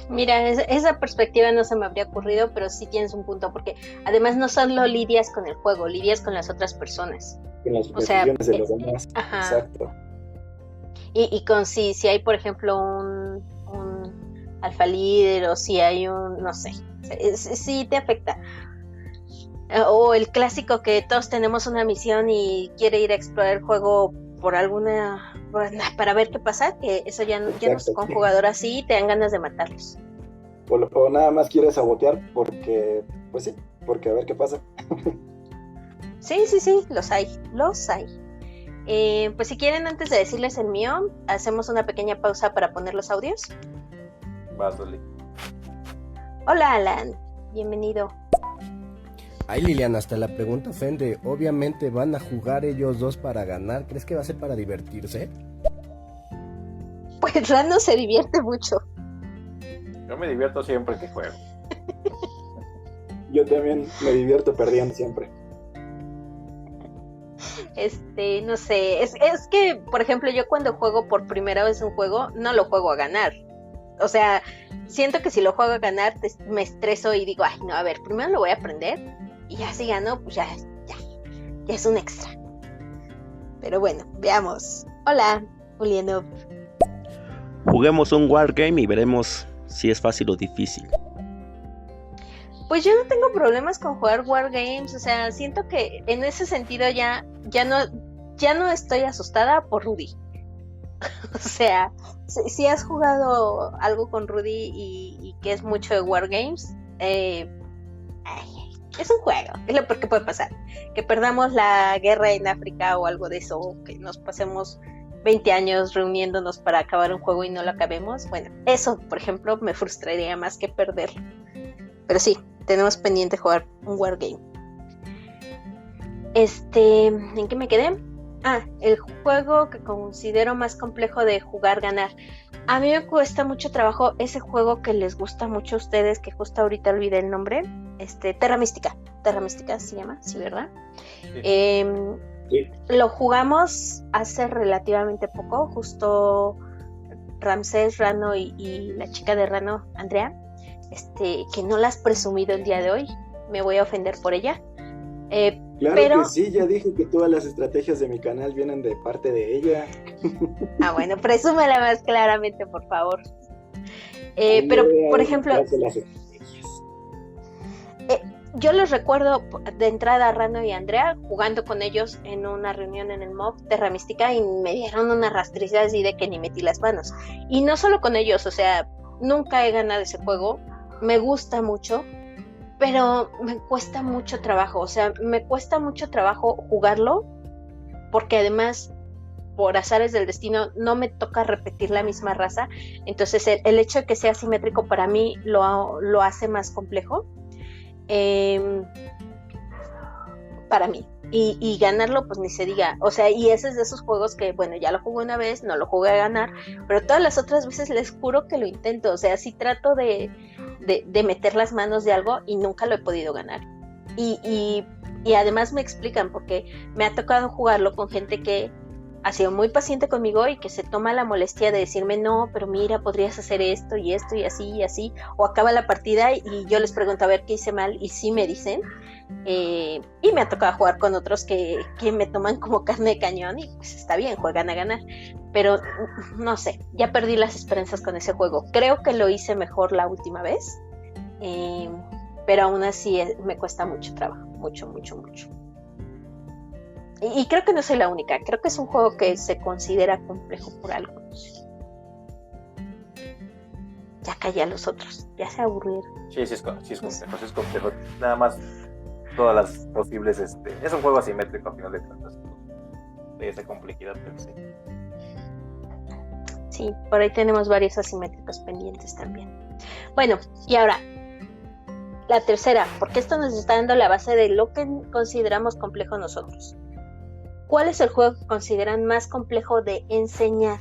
S2: Mira, esa perspectiva no se me habría ocurrido, pero sí tienes un punto, porque además no solo lidias con el juego, lidias con las otras personas.
S3: Con las decisiones de los demás.
S2: Ajá.
S3: Exacto.
S2: Y con si hay, por ejemplo, un alfa líder, o si hay no sé, sí te afecta. O el clásico que todos tenemos una misión y quiere ir a explorar el juego para ver qué pasa, que eso ya no con un jugador así te dan ganas de matarlos.
S3: O nada más quieres sabotear porque a ver qué pasa.
S2: Sí, los hay. Pues si quieren, antes de decirles el mío, hacemos una pequeña pausa para poner los audios.
S1: Vas, Dolly.
S2: Hola, Alan, bienvenido.
S4: Ay, Liliana, hasta la pregunta ofende. Obviamente van a jugar ellos dos para ganar. ¿Crees que va a ser para divertirse?
S2: Pues Rano se divierte mucho.
S1: Yo me divierto siempre que juego.
S3: Yo también me divierto perdiendo siempre.
S2: No sé, es que, por ejemplo, yo cuando juego por primera vez un juego, no lo juego a ganar. O sea, siento que si lo juego a ganar, me estreso y digo, ay, no, a ver, primero lo voy a aprender y ya si gano, pues ya es un extra. Pero bueno, veamos. Hola, Juliano.
S5: Juguemos un wargame y veremos si es fácil o difícil.
S2: Pues yo no tengo problemas con jugar wargames, o sea, siento que en ese sentido ya no estoy asustada por Rudy. O sea, si has jugado algo con Rudy y que es mucho de wargames, es un juego, es lo peor que puede pasar. Que perdamos la guerra en África o algo de eso, o que nos pasemos 20 años reuniéndonos para acabar un juego y no lo acabemos. Bueno, eso, por ejemplo, me frustraría más que perderlo. Pero sí, tenemos pendiente jugar un wargame. ¿En qué me quedé? El juego que considero más complejo de jugar, ganar. A mí me cuesta mucho trabajo ese juego que les gusta mucho a ustedes, que justo ahorita olvidé el nombre. Terra Mística se llama, sí, ¿verdad? Sí.
S3: Sí.
S2: Lo jugamos hace relativamente poco, justo Ramsés, Rano y la chica de Rano, Andrea, que no la has presumido el día de hoy, me voy a ofender por ella.
S3: Claro
S2: Pero,
S3: que sí, ya dije que todas las estrategias de mi canal vienen de parte de ella.
S2: bueno, presúmela más claramente, por favor. Pero, por ejemplo, yo los recuerdo de entrada a Rano y Andrea jugando con ellos en una reunión en el MOB Terra Mística y me dieron una rastriza así de que ni metí las manos. Y no solo con ellos, o sea, nunca he ganado ese juego, me gusta mucho, pero me cuesta mucho trabajo, o sea, me cuesta mucho trabajo jugarlo porque además por azares del destino no me toca repetir la misma raza, entonces el hecho de que sea simétrico para mí lo hace más complejo. Para mí y ganarlo pues ni se diga, o sea, y ese es de esos juegos que bueno, ya lo jugué una vez, no lo jugué a ganar, pero todas las otras veces les juro que lo intento, o sea, sí trato de meter las manos de algo y nunca lo he podido ganar y además me explican porque me ha tocado jugarlo con gente que ha sido muy paciente conmigo y que se toma la molestia de decirme, no, pero mira, podrías hacer esto y así y así, o acaba la partida y yo les pregunto a ver qué hice mal y sí me dicen, y me ha tocado jugar con otros que me toman como carne de cañón y pues está bien, juegan a ganar, pero no sé, ya perdí las esperanzas con ese juego, creo que lo hice mejor la última vez, pero aún así me cuesta mucho trabajo, mucho. Y creo que no soy la única, creo que es un juego que se considera complejo por algo. Ya callé a los otros, ya se aburrieron.
S1: Sí, es complejo. Nada más todas las posibles, es un juego asimétrico al final de cuentas. De esa complejidad, pero sí.
S2: Sí, por ahí tenemos varios asimétricos pendientes también. Bueno, y ahora, la tercera, porque esto nos está dando la base de lo que consideramos complejo nosotros. ¿Cuál es el juego que consideran más complejo de enseñar?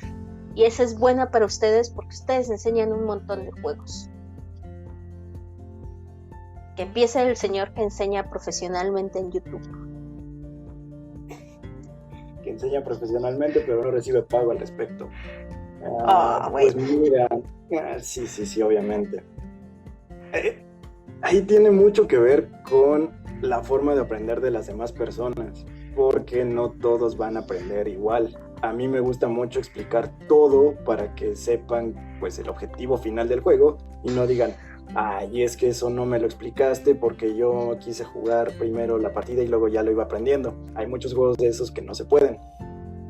S2: Y esa es buena para ustedes porque ustedes enseñan un montón de juegos. Que empiece el señor que enseña profesionalmente en YouTube.
S3: Que enseña profesionalmente pero no recibe pago al respecto.
S2: Pues
S3: mira, sí, obviamente. Ahí tiene mucho que ver con la forma de aprender de las demás personas, porque no todos van a aprender igual. A mí me gusta mucho explicar todo para que sepan pues el objetivo final del juego y no digan, ay, es que eso no me lo explicaste porque yo quise jugar primero la partida y luego ya lo iba aprendiendo. Hay muchos juegos de esos que no se pueden,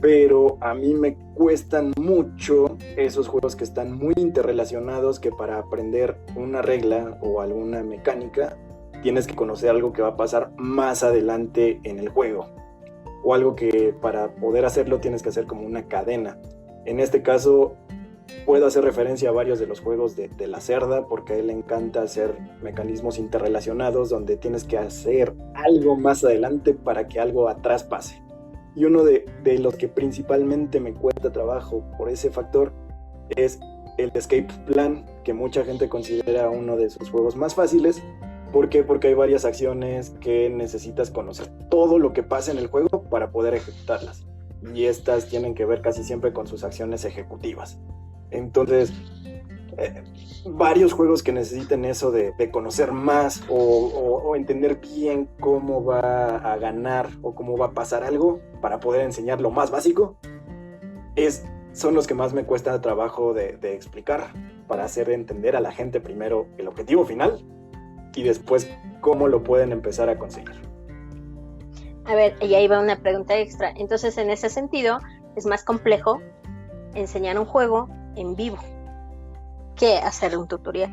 S3: pero a mí me cuestan mucho esos juegos que están muy interrelacionados, que para aprender una regla o alguna mecánica tienes que conocer algo que va a pasar más adelante en el juego, o algo que para poder hacerlo tienes que hacer como una cadena. En este caso puedo hacer referencia a varios de los juegos de la Cerda, porque a él le encanta hacer mecanismos interrelacionados donde tienes que hacer algo más adelante para que algo atrás pase. Y uno de los que principalmente me cuesta trabajo por ese factor es el Escape Plan, que mucha gente considera uno de sus juegos más fáciles. ¿Por qué? Porque hay varias acciones que necesitas conocer todo lo que pasa en el juego para poder ejecutarlas. Y estas tienen que ver casi siempre con sus acciones ejecutivas. Entonces, varios juegos que necesiten eso de conocer más o entender bien cómo va a ganar o cómo va a pasar algo para poder enseñar lo más básico, son los que más me cuesta trabajo de explicar, para hacer entender a la gente primero el objetivo final y después cómo lo pueden empezar a conseguir.
S2: A ver, y ahí va una pregunta extra. Entonces, en ese sentido, es más complejo enseñar un juego en vivo que hacer un tutorial.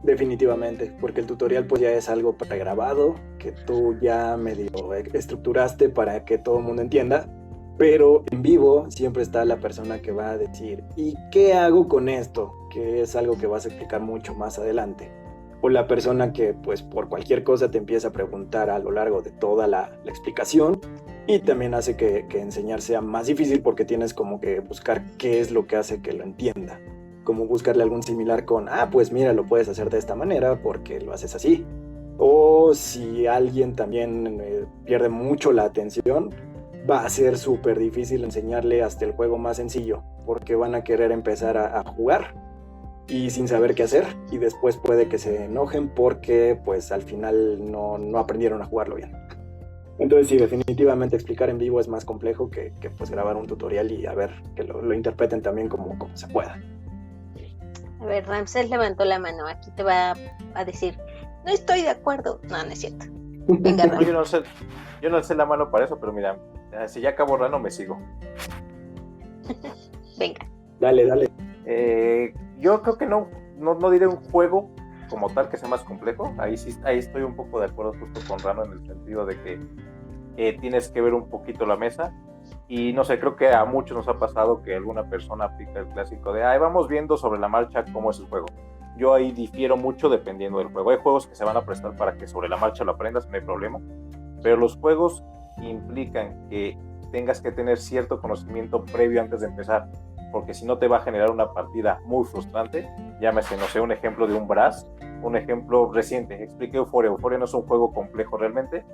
S3: Definitivamente, porque el tutorial pues ya es algo pregrabado, que tú ya medio estructuraste para que todo el mundo entienda, pero en vivo siempre está la persona que va a decir, ¿y qué hago con esto? Que es algo que vas a explicar mucho más adelante. O la persona que pues por cualquier cosa te empieza a preguntar a lo largo de toda la explicación, y también hace que enseñar sea más difícil porque tienes como que buscar qué es lo que hace que lo entienda. Como buscarle algún similar con, pues mira, lo puedes hacer de esta manera porque lo haces así. O si alguien también pierde mucho la atención, va a ser súper difícil enseñarle hasta el juego más sencillo, porque van a querer empezar a jugar y sin saber qué hacer, y después puede que se enojen porque pues al final no aprendieron a jugarlo bien. Entonces sí, definitivamente explicar en vivo es más complejo que pues grabar un tutorial y a ver que lo interpreten también como se pueda.
S2: A ver, Ramsés levantó la mano, aquí te va a decir, no estoy de acuerdo. No, no es cierto. Venga, Ramsés.
S1: Yo no sé la mano para eso, pero mira, si ya acabó Rano, me sigo.
S2: Venga.
S3: Dale.
S1: Yo creo que no diré un juego como tal que sea más complejo. Ahí estoy un poco de acuerdo justo con Rano en el sentido de que tienes que ver un poquito la mesa. Y no sé, creo que a muchos nos ha pasado que alguna persona aplica el clásico de vamos viendo sobre la marcha cómo es el juego. Yo ahí difiero mucho dependiendo del juego. Hay juegos que se van a prestar para que sobre la marcha lo aprendas, no hay problema. Pero los juegos implican que tengas que tener cierto conocimiento previo antes de empezar, porque si no te va a generar una partida muy frustrante. Llámese, no sé, un ejemplo de un Brass, un ejemplo reciente, expliqué Euphoria. Euphoria no es un juego complejo realmente,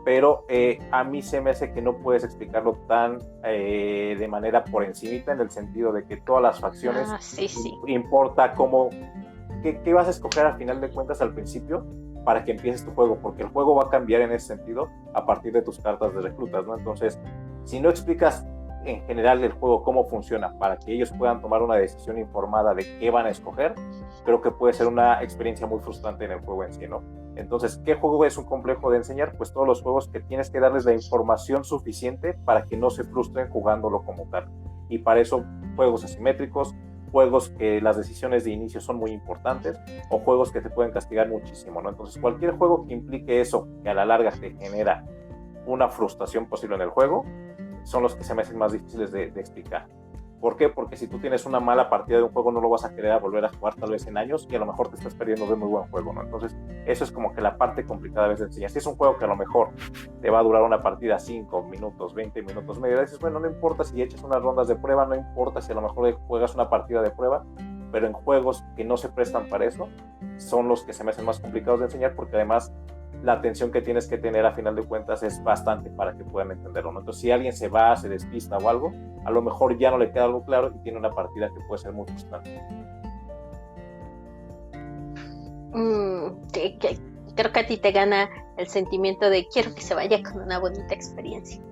S1: pero a mí se me hace que no puedes explicarlo tan de manera por encimita, en el sentido de que todas las facciones importa cómo, qué vas a escoger al final de cuentas al principio para que empieces tu juego, porque el juego va a cambiar en ese sentido a partir de tus cartas de reclutas, ¿no? Entonces, si no explicas en general el juego cómo funciona para que ellos puedan tomar una decisión informada de qué van a escoger, creo que puede ser una experiencia muy frustrante en el juego en sí, ¿no? Entonces, ¿qué juego es un complejo de enseñar? Pues todos los juegos que tienes que darles la información suficiente para que no se frustren jugándolo como tal. Y para eso, juegos asimétricos, juegos que las decisiones de inicio son muy importantes, o juegos que te pueden castigar muchísimo, ¿no? Entonces, cualquier juego que implique eso, que a la larga te genera una frustración posible en el juego, son los que se me hacen más difíciles de explicar. ¿Por qué? Porque si tú tienes una mala partida de un juego, no lo vas a querer volver a jugar tal vez en años, y a lo mejor te estás perdiendo de muy buen juego, ¿no? Entonces, eso es como que la parte complicada a veces de enseñar. Si es un juego que a lo mejor te va a durar una partida 5 minutos, 20 minutos, medio, dices, bueno, no importa si echas unas rondas de prueba, no importa si a lo mejor juegas una partida de prueba, pero en juegos que no se prestan para eso, son los que se me hacen más complicados de enseñar, porque además la atención que tienes que tener a final de cuentas es bastante para que puedan entenderlo, ¿no? Entonces, si alguien se va, se despista o algo, a lo mejor ya no le queda algo claro y tiene una partida que puede ser muy frustrante.
S2: Creo que a ti te gana el sentimiento de quiero que se vaya con una bonita experiencia.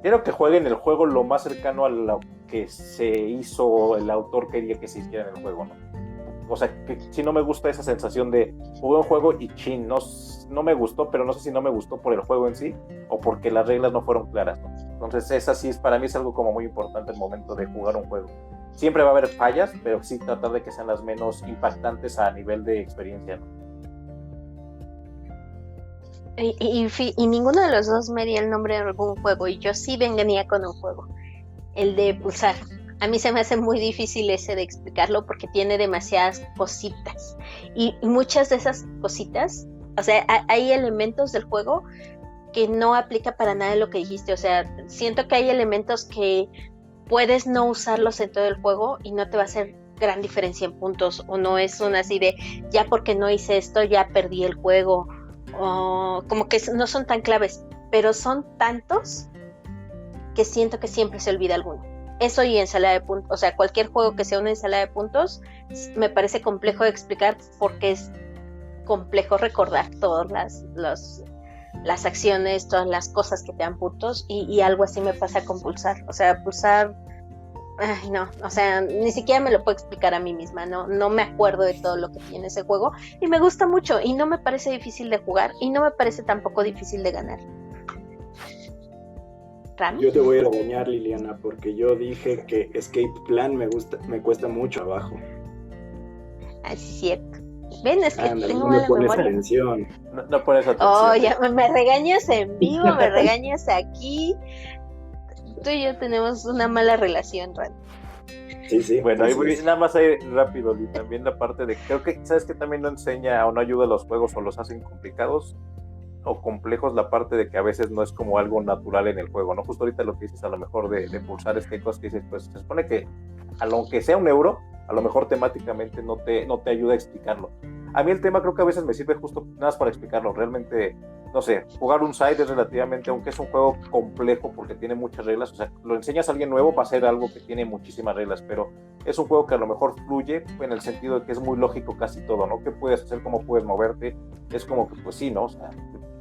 S1: Quiero que jueguen el juego lo más cercano a lo que se hizo, el autor quería que se hiciera en el juego, ¿no? O sea, que si no me gusta esa sensación de jugué un juego y chin, no me gustó, pero no sé si no me gustó por el juego en sí o porque las reglas no fueron claras, ¿no? Entonces esa sí para mí es algo como muy importante el momento de jugar un juego. Siempre va a haber fallas, pero sí tratar de que sean las menos impactantes a nivel de experiencia, ¿no?
S2: Y ninguno de los dos me dio el nombre de algún juego, y yo sí venía con un juego, el de Pulsar. A mí se me hace muy difícil ese de explicarlo porque tiene demasiadas cositas. Y muchas de esas cositas, o sea, hay elementos del juego que no aplica para nada lo que dijiste. O sea, siento que hay elementos que puedes no usarlos en todo el juego y no te va a hacer gran diferencia en puntos. O no es una así de, ya porque no hice esto, ya perdí el juego. O como que no son tan claves, pero son tantos que siento que siempre se olvida alguno. Eso y ensalada de puntos, o sea, cualquier juego que sea una ensalada de puntos me parece complejo de explicar porque es complejo recordar todas las acciones, todas las cosas que te dan puntos, y algo así me pasa con Pulsar. O sea, Pulsar, ay no, o sea, ni siquiera me lo puedo explicar a mí misma, no me acuerdo de todo lo que tiene ese juego, y me gusta mucho, y no me parece difícil de jugar, y no me parece tampoco difícil de ganar. ¿Rami?
S3: Yo te voy a regañar, Liliana, porque yo dije que Escape Plan me cuesta mucho abajo.
S2: Así es cierto. Ven, es que tengo
S3: no
S2: mala
S3: pones
S2: memoria.
S3: atención.
S1: No pones atención.
S2: Oh, ya me regañas en vivo, me regañas aquí. Tú y yo tenemos una mala relación, Rami.
S3: Sí.
S1: Bueno, ahí voy, nada más ahí rápido, y también la parte de, creo que, ¿sabes que también no enseña o no ayuda a los juegos o los hacen complicados o complejos? La parte de que a veces no es como algo natural en el juego, ¿no? Justo ahorita lo que dices a lo mejor de Pulsar es que hay cosas que dices, pues se supone que aunque sea un euro, a lo mejor temáticamente no te ayuda a explicarlo. A mí el tema creo que a veces me sirve justo nada más para explicarlo. Realmente, no sé, jugar un side es relativamente, aunque es un juego complejo porque tiene muchas reglas, o sea, lo enseñas a alguien nuevo va a ser algo que tiene muchísimas reglas, pero es un juego que a lo mejor fluye en el sentido de que es muy lógico casi todo, ¿no? ¿Qué puedes hacer? ¿Cómo puedes moverte? Es como que, pues sí, ¿no? O sea,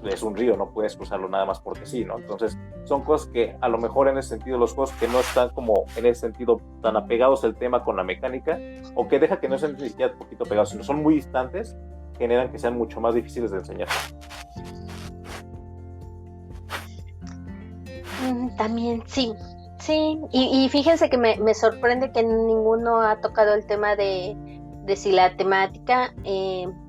S1: es un río, no puedes cruzarlo nada más porque sí, ¿no? Entonces, son cosas que a lo mejor en ese sentido los juegos que no están como en ese sentido tan apegados al tema con la mecánica, o que deja que no sean ni siquiera un poquito pegados, sino son muy distantes, generan que sean mucho más difíciles de enseñar.
S2: También, sí. Sí, y fíjense que me sorprende que ninguno ha tocado el tema de si la temática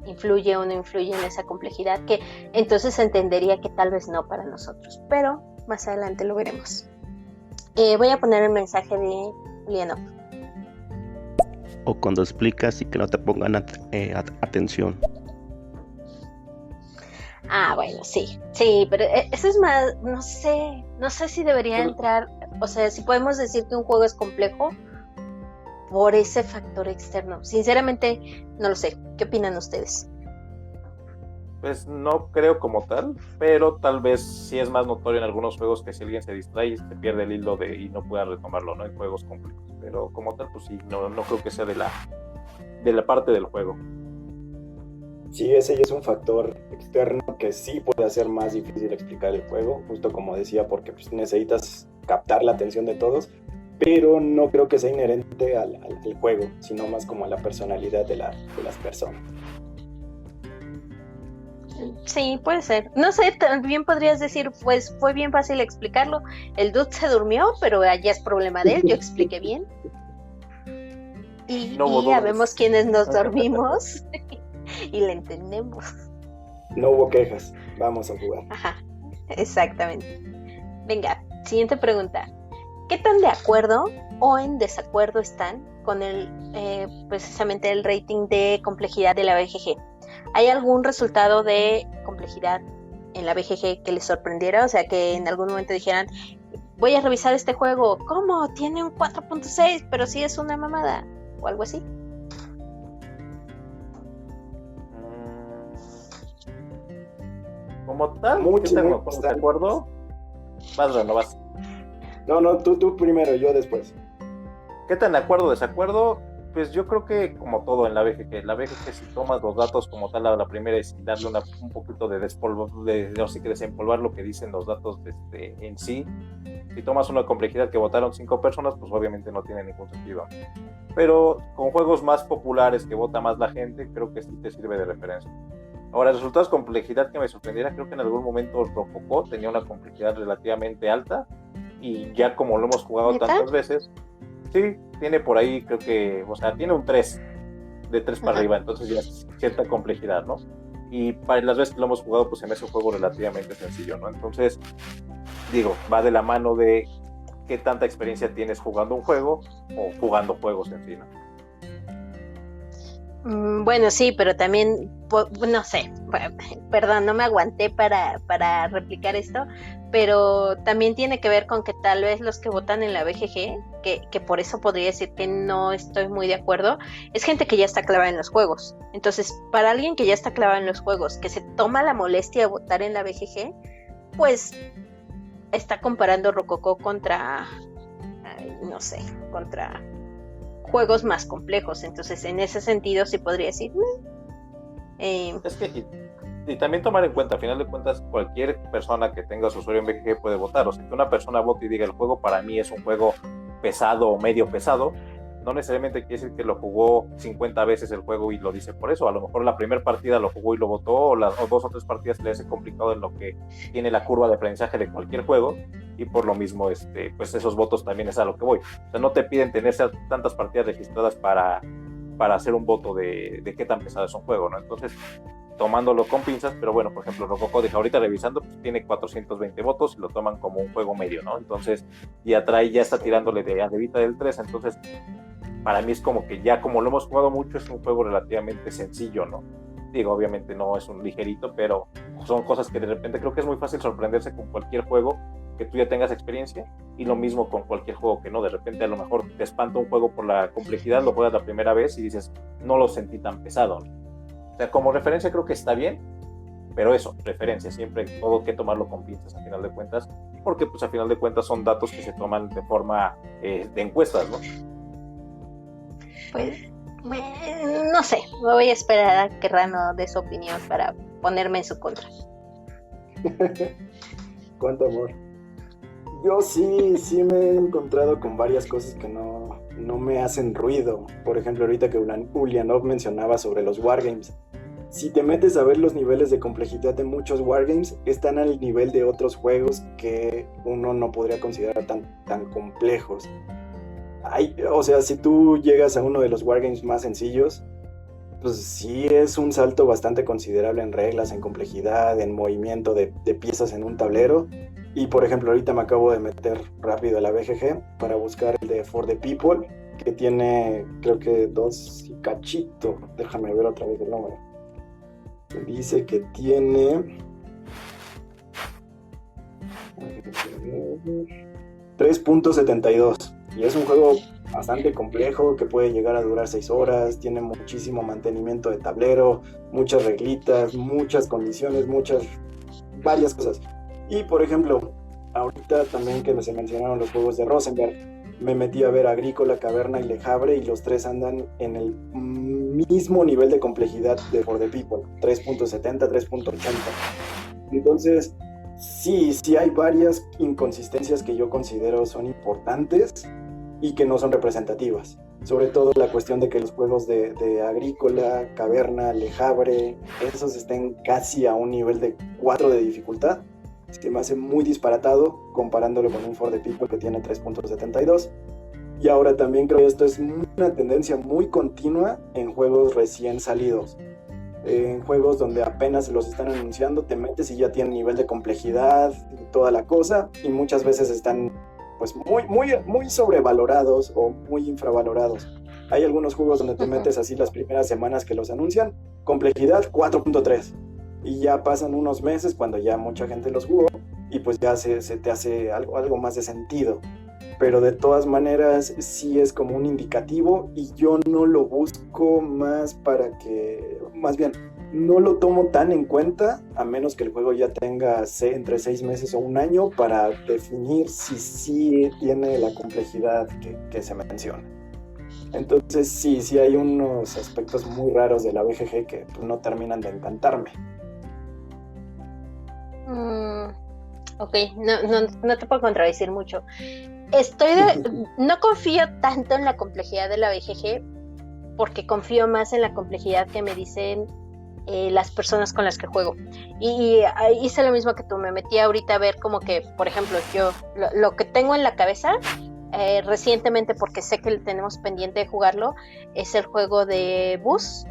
S2: influye o no influye en esa complejidad, que entonces entendería que tal vez no para nosotros, pero más adelante lo veremos. Voy a poner el mensaje de Lianop.
S5: O cuando explicas y que no te pongan atención.
S2: Bueno, sí, pero eso es más, no sé si debería entrar, o sea, si podemos decir que un juego es complejo por ese factor externo. Sinceramente, no lo sé. ¿Qué opinan ustedes?
S1: Pues no creo como tal, pero tal vez sí es más notorio en algunos juegos que si alguien se distrae se pierde el hilo y no pueda retomarlo, ¿no? En juegos complejos. Pero como tal, pues sí, no creo que sea de la parte del juego.
S3: Sí, ese ya es un factor externo que sí puede hacer más difícil explicar el juego, justo como decía, porque pues, necesitas captar la atención de todos, pero no creo que sea inherente al juego, sino más como a la personalidad de las personas.
S2: Sí, puede ser. No sé, también podrías decir, pues fue bien fácil explicarlo. El dude se durmió, pero ya es problema de él, yo expliqué bien. Y ya vemos quiénes nos dormimos y le entendemos.
S3: No hubo quejas, vamos a jugar.
S2: Ajá, exactamente. Venga, siguiente pregunta. ¿Qué tan de acuerdo o en desacuerdo están con precisamente el rating de complejidad de la BGG? ¿Hay algún resultado de complejidad en la BGG que les sorprendiera? O sea, que en algún momento dijeran, voy a revisar este juego, ¿cómo? Tiene un 4.6, pero sí es una mamada, o algo así.
S1: Como tal, ¿de acuerdo? Vas.
S3: No, tú primero, yo después.
S1: ¿Qué tan de acuerdo o desacuerdo? Pues yo creo que como todo en la BGG, si tomas los datos como tal a la primera y sin darle un poquito de desempolvar lo que dicen los datos en sí, si tomas una complejidad que votaron 5 personas, pues obviamente no tiene ningún sentido. Pero con juegos más populares que vota más la gente, creo que sí te sirve de referencia. Ahora, resultados de complejidad que me sorprendiera, creo que en algún momento Rococó tenía una complejidad relativamente alta y ya como lo hemos jugado ¿neta? Tantas veces, sí, tiene por ahí, creo que, o sea, tiene un 3, de 3 para arriba, entonces ya es cierta complejidad, ¿no? Y para las veces que lo hemos jugado, pues se me hace un juego relativamente sencillo, ¿no? Entonces, digo, va de la mano de qué tanta experiencia tienes jugando un juego o jugando juegos en sí, ¿no?
S2: Bueno, sí, pero también, no sé, perdón, no me aguanté para replicar esto, pero también tiene que ver con que tal vez los que votan en la BGG, que por eso podría decir que no estoy muy de acuerdo, es gente que ya está clavada en los juegos. Entonces, para alguien que ya está clavado en los juegos, que se toma la molestia de votar en la BGG, pues está comparando Rococó contra, no sé, contra juegos más complejos. Entonces en ese sentido sí podría decir
S1: es que y también tomar en cuenta, a final de cuentas cualquier persona que tenga su usuario en BGG puede votar, o sea que una persona vote y diga el juego para mí es un juego pesado o medio pesado, no necesariamente quiere decir que lo jugó 50 veces el juego y lo dice por eso. A lo mejor la primera partida lo jugó y lo votó, o 2 o 3 partidas le hace complicado en lo que tiene la curva de aprendizaje de cualquier juego, y por lo mismo pues esos votos también es a lo que voy. O sea, no te piden tener tantas partidas registradas para hacer un voto de qué tan pesado es un juego, ¿no? Entonces, tomándolo con pinzas, pero bueno, por ejemplo, Rococó, ahorita revisando, pues tiene 420 votos y lo toman como un juego medio, ¿no? Entonces, ya está tirándole de arribita del 3, entonces para mí es como que ya como lo hemos jugado mucho es un juego relativamente sencillo, ¿no? Digo, obviamente no es un ligerito, pero son cosas que de repente creo que es muy fácil sorprenderse con cualquier juego que tú ya tengas experiencia, y lo mismo con cualquier juego que no, de repente a lo mejor te espanta un juego por la complejidad, lo juegas la primera vez y dices, no lo sentí tan pesado, ¿no? O sea, como referencia creo que está bien, pero eso, referencia, siempre todo hay que tomarlo con pinzas a final de cuentas, porque pues a final de cuentas son datos que se toman de forma de encuestas, ¿no?
S2: Pues, no sé, me voy a esperar a que Rano dé su opinión para ponerme en su contra.
S3: Cuánto amor. Yo sí me he encontrado con varias cosas que no me hacen ruido. Por ejemplo, ahorita que Ulyanov mencionaba sobre los wargames. Si te metes a ver los niveles de complejidad de muchos wargames, están al nivel de otros juegos que uno no podría considerar tan complejos. O sea, si tú llegas a uno de los wargames más sencillos, pues sí es un salto bastante considerable en reglas, en complejidad, en movimiento de piezas en un tablero. Y por ejemplo, ahorita me acabo de meter rápido a la BGG para buscar el de For the People, que tiene creo que 2 y cachito. Déjame ver otra vez el número. Dice que tiene 3.72 y es un juego bastante complejo que puede llegar a durar 6 horas, tiene muchísimo mantenimiento de tablero, muchas reglitas, muchas condiciones, varias cosas. Y por ejemplo, ahorita también que se mencionaron los juegos de Rosenberg, me metí a ver Agrícola, Caverna y Le Havre y los tres andan en el mismo nivel de complejidad de For the People, 3.70, 3.80. Entonces, sí hay varias inconsistencias que yo considero son importantes y que no son representativas. Sobre todo la cuestión de que los juegos de Agrícola, Caverna, Le Havre, esos estén casi a un nivel de 4 de dificultad. Se me hace muy disparatado comparándolo con un For the People que tiene 3.72. Y ahora también creo que esto es una tendencia muy continua en juegos recién salidos. En juegos donde apenas los están anunciando, te metes y ya tienen nivel de complejidad y toda la cosa, y muchas veces están pues muy sobrevalorados o muy infravalorados. Hay algunos juegos donde te metes así las primeras semanas que los anuncian, complejidad 4.3, y ya pasan unos meses cuando ya mucha gente los jugó y pues ya se te hace algo más de sentido. Pero de todas maneras sí es como un indicativo y yo no lo busco más más bien, no lo tomo tan en cuenta a menos que el juego ya tenga entre 6 meses o un año para definir si sí tiene la complejidad que se menciona. Entonces sí hay unos aspectos muy raros de la BGG que pues, no terminan de encantarme.
S2: Ok, no te puedo contradecir mucho. No confío tanto en la complejidad de la BGG porque confío más en la complejidad que me dicen las personas con las que juego. Y hice lo mismo que tú, me metí ahorita a ver como que, por ejemplo, yo lo que tengo en la cabeza recientemente, porque sé que tenemos pendiente de jugarlo, es el juego de Bus,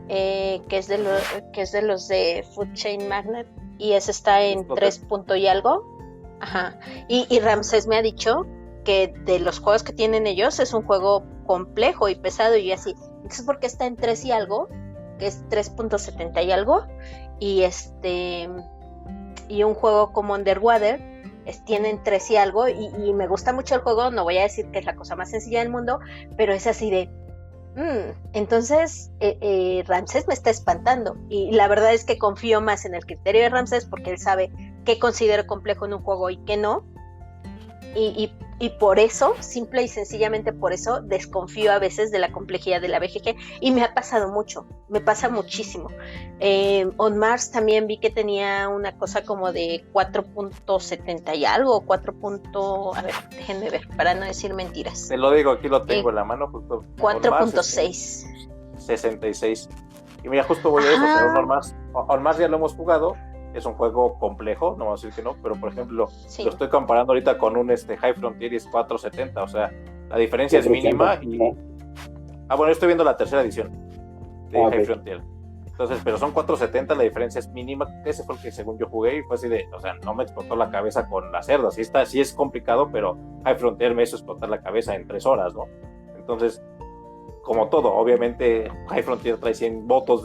S2: que es de los de Food Chain Magnate, y ese está en 3 punto y algo. Ajá. Y Ramsés me ha dicho que de los juegos que tienen ellos es un juego complejo y pesado, y así, entonces ¿por qué está en 3 y algo? Que es 3.70 y algo, y un juego como Underwater tienen 3 y algo, y me gusta mucho el juego, no voy a decir que es la cosa más sencilla del mundo, pero es así de entonces Ramsés me está espantando, y la verdad es que confío más en el criterio de Ramsés porque él sabe qué considero complejo en un juego y qué no, y por eso, simple y sencillamente por eso, desconfío a veces de la complejidad de la BGG, y me ha pasado mucho, me pasa muchísimo. On Mars también vi que tenía una cosa como de 4.70 y algo, a ver, déjenme ver, para no decir mentiras.
S1: Te lo digo, aquí lo tengo en la mano, justo.
S2: 4.6.
S1: 66. Y mira, justo voy a eso, pero On Mars ya lo hemos jugado. Es un juego complejo, no vamos a decir que no, pero por ejemplo, lo estoy comparando ahorita con un High Frontier y es 470, o sea, la diferencia es mínima. Bueno, estoy viendo la tercera edición de High Frontier. Entonces, pero son 470, la diferencia es mínima. Ese fue el que según yo jugué y fue así de, o sea, no me explotó la cabeza con la cerda. Sí es complicado, pero High Frontier me hizo explotar la cabeza en 3 horas, ¿no? Entonces, como todo, obviamente High Frontier trae 100 votos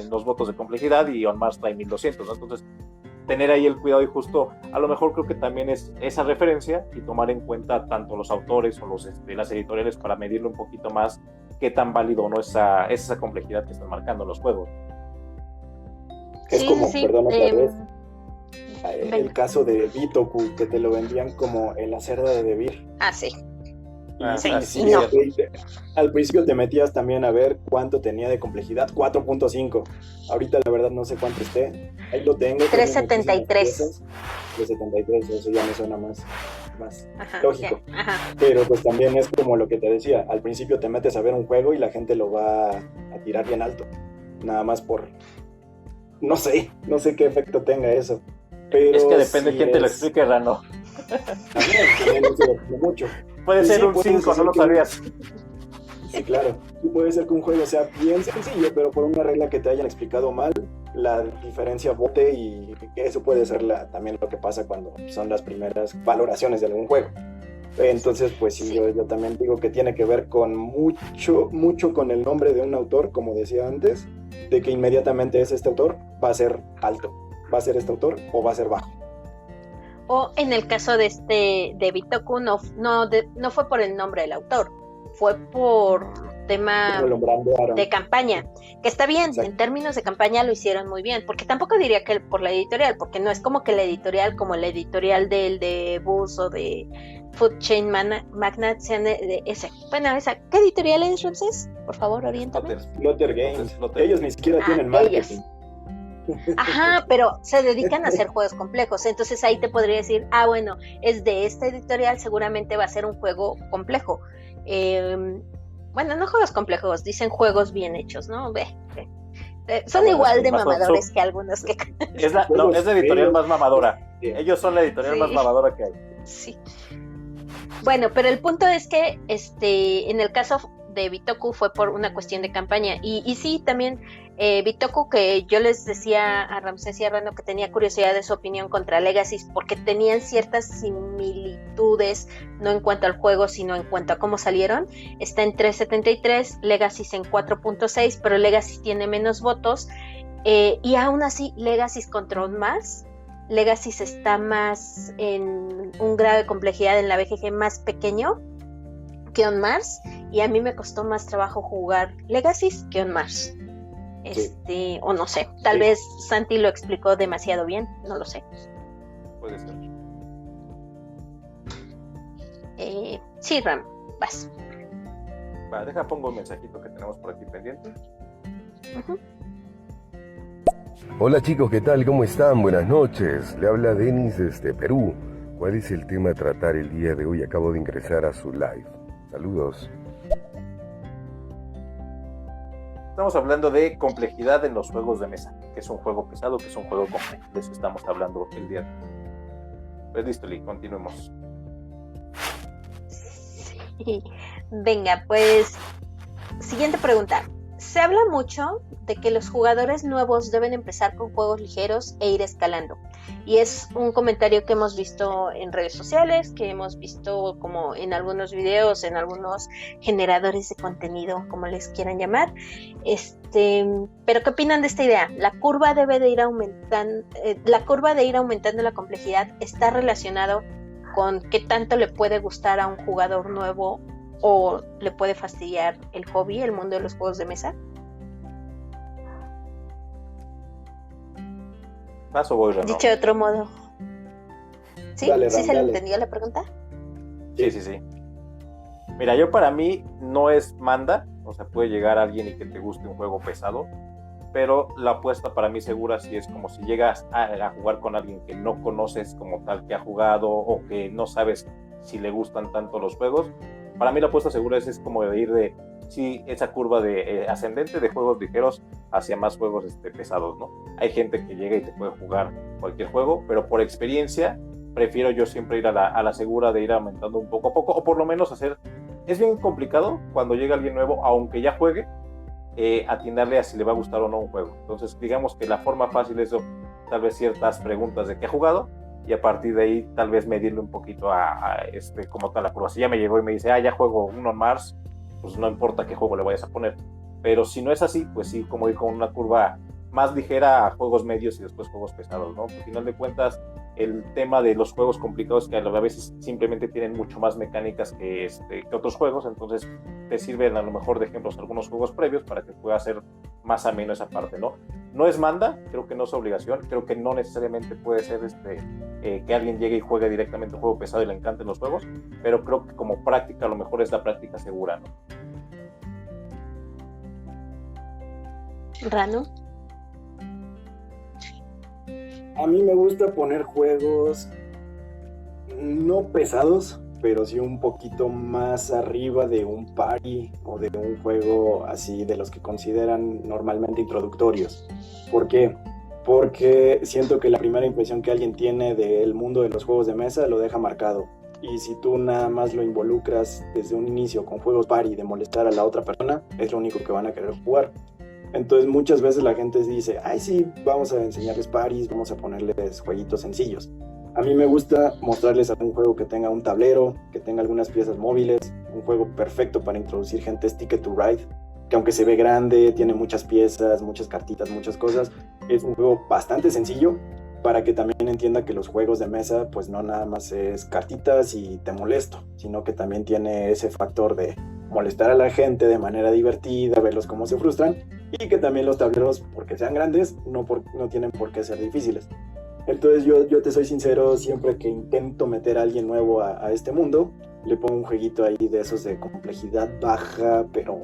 S1: los votos de complejidad y On Mars trae 1200, ¿no? Entonces tener ahí el cuidado y justo, a lo mejor creo que también es esa referencia y tomar en cuenta tanto los autores o las editoriales para medirlo un poquito más qué tan válido o no es esa complejidad que están marcando los juegos.
S3: Es como, perdón otra vez,
S2: venga.
S3: el caso de Bitoku, que te lo vendían como el cerda de Debir.
S2: Ah, sí.
S3: Sí,
S2: no.
S3: Al principio te metías también a ver cuánto tenía de complejidad, 4.5. Ahorita la verdad no sé cuánto esté. Ahí lo tengo.
S2: 373.
S3: 373, eso ya me suena más
S2: Ajá,
S3: lógico.
S2: ya, ajá.
S3: Pero pues también es como lo que te decía, al principio te metes a ver un juego y la gente lo va a tirar bien alto. Nada más por... No sé qué efecto tenga eso. Pero
S1: es que depende
S3: sí
S1: quién te lo explique, Rano.
S3: También eso depende mucho.
S1: Puede
S3: Sí,
S1: ser un
S3: puede
S1: 5,
S3: ser
S1: no lo
S3: que-
S1: sabías.
S3: Sí, claro. Sí puede ser que un juego sea bien sencillo, pero por una regla que te hayan explicado mal, la diferencia bote y eso puede ser también lo que pasa cuando son las primeras valoraciones de algún juego. Entonces, pues sí, yo también digo que tiene que ver con mucho con el nombre de un autor, como decía antes, de que inmediatamente este autor, va a ser alto, va a ser este autor o va a ser bajo.
S2: O en el caso de Bitoku, no fue por el nombre del autor, fue por tema
S3: Como lo brandearon.
S2: de campaña, que está bien,
S3: Exacto.
S2: en términos de campaña lo hicieron muy bien, porque tampoco diría que por la editorial, porque no es como que la editorial, como la editorial del de Bus o de Food Chain Magnate sean de ese. Bueno, esa, ¿qué editorial es, Ramses? Por favor, oriéntame.
S3: Lotter Games.
S1: Lotter.
S3: Ellos ni siquiera tienen
S2: ellos.
S3: marketing.
S2: Ajá, pero se dedican a hacer juegos complejos, entonces ahí te podría decir, bueno, es de esta editorial, seguramente va a ser un juego complejo. Bueno, no juegos complejos, dicen juegos bien hechos, ¿no? Son
S1: bueno,
S2: igual
S1: sí,
S2: de
S1: más son-
S2: mamadores que algunos que...
S1: Es la editorial más mamadora.
S3: Sí.
S1: Ellos son la editorial
S2: Sí.
S1: más mamadora que hay.
S2: Sí. Bueno, pero el punto es que en el caso de Bitoku fue por una cuestión de campaña. Y sí, también Bitoku, que yo les decía a Ramsés y a Rano que tenía curiosidad de su opinión contra Legacy, porque tenían ciertas similitudes, no en cuanto al juego, sino en cuanto a cómo salieron. Está en 3.73, Legacy en 4.6, pero Legacy tiene menos votos. Y aún así, Legacy control más. Legacy está más en un grado de complejidad en la BGG más pequeño que On Mars, y a mí me costó más trabajo jugar Legacy que On Mars. O no sé, tal vez Santi lo explicó demasiado bien, no lo sé.
S1: Puede ser.
S2: Sí, Ram, vas.
S1: Pongo un mensajito que tenemos por aquí pendiente.
S2: Uh-huh.
S6: Hola chicos, ¿qué tal? ¿Cómo están? Buenas noches. Le habla Denis desde Perú. ¿Cuál es el tema a tratar el día de hoy? Acabo de ingresar a su live. Saludos.
S1: Estamos hablando de complejidad en los juegos de mesa, que es un juego pesado, que es un juego complejo. De eso estamos hablando el día de hoy. Pues listo, Lee, continuemos.
S2: Sí. Venga, pues siguiente pregunta. Se habla mucho de que los jugadores nuevos deben empezar con juegos ligeros e ir escalando. Y es un comentario que hemos visto en redes sociales, que hemos visto como en algunos videos, en algunos generadores de contenido, como les quieran llamar. Pero ¿qué opinan de esta idea? La curva de ir aumentando la complejidad está relacionado con qué tanto le puede gustar a un jugador nuevo o le puede fastidiar el hobby, el mundo de los juegos de mesa.
S1: ¿Vas o voy, Rano?
S2: Dicho de otro modo. ¿Sí?
S3: Dale,
S2: ¿Sí
S3: Ram,
S2: se le
S3: dale.
S2: entendió la pregunta?
S1: Sí. Mira, para mí no es manda, o sea, puede llegar alguien y que te guste un juego pesado, pero la apuesta para mí segura sí es como si llegas a jugar con alguien que no conoces como tal que ha jugado o que no sabes si le gustan tanto los juegos. Para mí la apuesta segura es como de ir de esa curva de ascendente de juegos ligeros hacia más juegos pesados, ¿no? Hay gente que llega y te puede jugar cualquier juego, pero por experiencia prefiero yo siempre ir a la segura de ir aumentando un poco a poco, o por lo menos hacer... Es bien complicado cuando llega alguien nuevo, aunque ya juegue, atinarle a si le va a gustar o no un juego. Entonces digamos que la forma fácil es tal vez ciertas preguntas de qué ha jugado, y a partir de ahí tal vez medirle un poquito como tal la curva. Si ya me llegó y me dice, ya juego uno en Mars, pues no importa qué juego le vayas a poner. Pero si no es así, pues sí, como ir con una curva más ligera a juegos medios y después juegos pesados, ¿no? Al final de cuentas, el tema de los juegos complicados, que a veces simplemente tienen mucho más mecánicas que otros juegos, entonces te sirven a lo mejor de ejemplos algunos juegos previos para que pueda ser más ameno esa parte, ¿no? No es manda, creo que no es obligación, creo que no necesariamente puede ser que alguien llegue y juegue directamente un juego pesado y le encanten los juegos, pero creo que como práctica a lo mejor es la práctica segura, ¿no?
S2: Rano.
S3: A mí me gusta poner juegos no pesados, pero sí un poquito más arriba de un party o de un juego así de los que consideran normalmente introductorios. ¿Por qué? Porque siento que la primera impresión que alguien tiene del mundo de los juegos de mesa lo deja marcado. Y si tú nada más lo involucras desde un inicio con juegos party de molestar a la otra persona, es lo único que van a querer jugar. Entonces muchas veces la gente dice, ay sí, vamos a enseñarles paris, vamos a ponerles jueguitos sencillos. A mí me gusta mostrarles algún juego que tenga un tablero, que tenga algunas piezas móviles, un juego perfecto para introducir gente es Ticket to Ride, que aunque se ve grande, tiene muchas piezas, muchas cartitas, muchas cosas, es un juego bastante sencillo para que también entienda que los juegos de mesa pues no nada más es cartitas y te molesto, sino que también tiene ese factor de molestar a la gente de manera divertida, verlos cómo se frustran, y que también los tableros, porque sean grandes, no tienen por qué ser difíciles. Entonces yo te soy sincero, siempre que intento meter a alguien nuevo a este mundo, le pongo un jueguito ahí de esos de complejidad baja, pero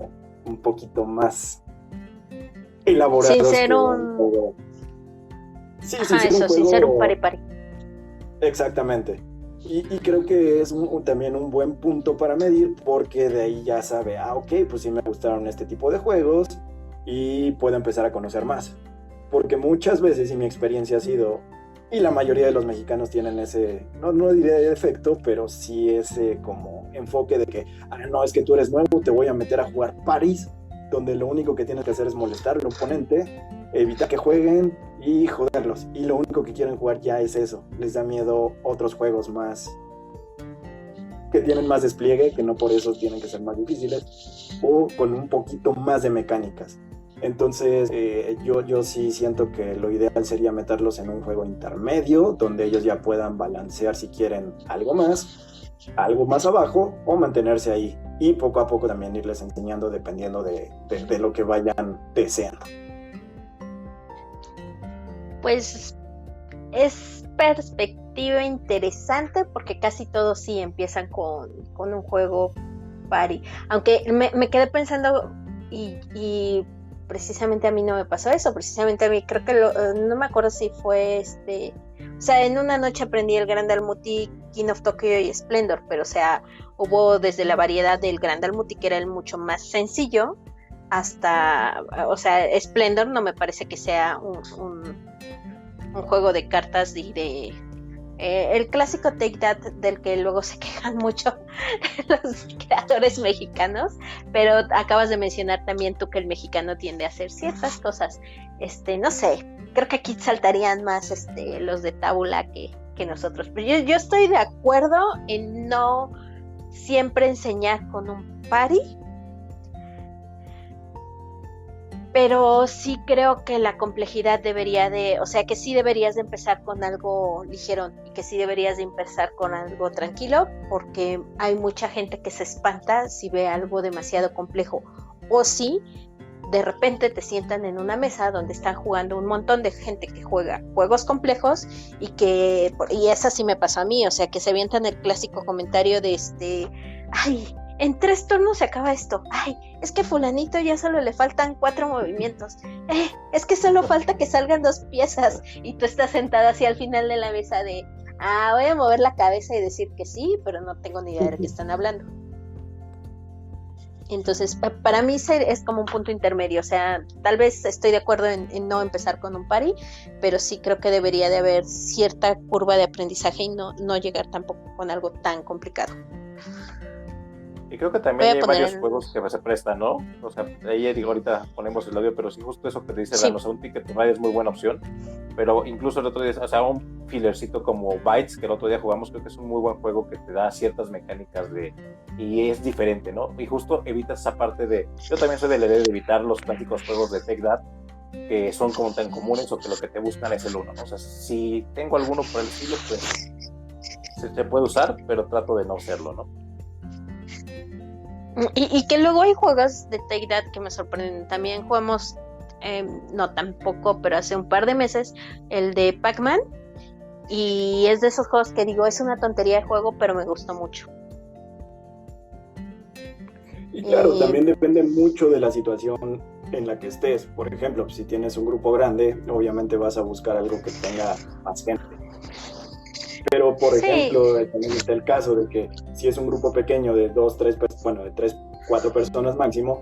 S3: un poquito más elaborado.
S2: Sin ser un...
S3: Sí,
S2: sin ser un pari.
S3: Exactamente. Y creo que es también un buen punto para medir, porque de ahí ya sabe, ok, pues sí me gustaron este tipo de juegos y puedo empezar a conocer más. Porque muchas veces, y mi experiencia ha sido, y la mayoría de los mexicanos tienen ese, no diría defecto, pero sí ese como enfoque de que, no, es que tú eres nuevo, te voy a meter a jugar París, donde lo único que tienes que hacer es molestar al oponente, evitar que jueguen y joderlos. Y lo único que quieren jugar ya es eso. Les da miedo otros juegos más que tienen más despliegue, que no por eso tienen que ser más difíciles, o con un poquito más de mecánicas. Entonces yo sí siento que lo ideal sería meterlos en un juego intermedio, donde ellos ya puedan balancear si quieren algo más abajo, o mantenerse ahí. Y poco a poco también irles enseñando dependiendo de lo que vayan deseando.
S2: Pues es perspectiva interesante, porque casi todos sí empiezan con un juego party. Aunque me quedé pensando y precisamente a mí no me pasó eso. Precisamente a mí creo que no me acuerdo si fue o sea, en una noche aprendí el Grand Almuti, King of Tokyo y Splendor, pero o sea, hubo desde la variedad del Grand Almuti, que era el mucho más sencillo, hasta, o sea, Splendor no me parece que sea un juego de cartas y de el clásico Take That, del que luego se quejan mucho los creadores mexicanos, pero acabas de mencionar también tú que el mexicano tiende a hacer ciertas cosas, no sé, creo que aquí saltarían más los de tabula que nosotros, pero yo estoy de acuerdo en no siempre enseñar con un party, pero sí creo que la complejidad o sea, que sí deberías de empezar con algo ligero y que sí deberías de empezar con algo tranquilo, porque hay mucha gente que se espanta si ve algo demasiado complejo, o si de repente te sientan en una mesa donde están jugando un montón de gente que juega juegos complejos y esa sí me pasó a mí, o sea, que se avientan el clásico comentario de ay, en 3 turnos se acaba esto. Ay, es que fulanito ya solo le faltan 4 movimientos. Es que solo falta que salgan 2 piezas. Y tú estás sentada así al final de la mesa de, voy a mover la cabeza y decir que sí, pero no tengo ni idea de qué están hablando. Entonces, para mí es como un punto intermedio. O sea, tal vez estoy de acuerdo en no empezar con un party, pero sí creo que debería de haber cierta curva de aprendizaje y no llegar tampoco con algo tan complicado.
S1: Y creo que también hay varios juegos que se prestan, ¿no? O sea, ahí digo, ahorita ponemos el audio, pero sí, justo eso que te dice Rano, o sea, un Ticket to Ride es muy buena opción, pero incluso el otro día, o sea, un fillercito como Bytes, que el otro día jugamos, creo que es un muy buen juego que te da ciertas mecánicas y es diferente, ¿no? Y justo evitas esa parte yo también soy de la idea de evitar los clásicos juegos de Take That, que son como tan comunes o que lo que te buscan es el uno, ¿no? O sea, si tengo alguno por el estilo, pues se puede usar, pero trato de no hacerlo, ¿no?
S2: Y que luego hay juegos de Take That que me sorprenden. También jugamos, no tampoco, pero hace un par de meses, el de Pac-Man. Y es de esos juegos que digo, es una tontería de juego, pero me gustó mucho.
S3: Y claro, también depende mucho de la situación en la que estés. Por ejemplo, si tienes un grupo grande, obviamente vas a buscar algo que tenga más gente. Pero, por ejemplo, también está el caso de que si es un grupo pequeño de 3, 4 personas máximo,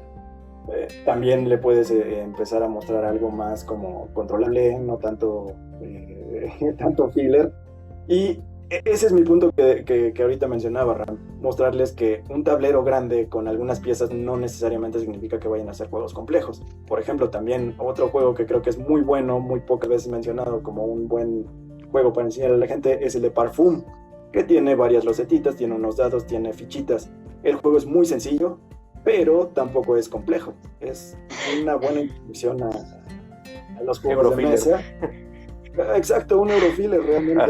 S3: también le puedes empezar a mostrar algo más como controlable, no tanto, tanto filler. Y ese es mi punto que ahorita mencionaba, Ram. Mostrarles que un tablero grande con algunas piezas no necesariamente significa que vayan a ser juegos complejos. Por ejemplo, también otro juego que creo que es muy bueno, muy pocas veces mencionado como un buen juego para enseñar a la gente, es el de Parfum, que tiene varias losetitas, tiene unos dados, tiene fichitas. El juego es muy sencillo, pero tampoco es complejo. Es una buena introducción a los juegos de mesa. Exacto, un Eurofiller realmente.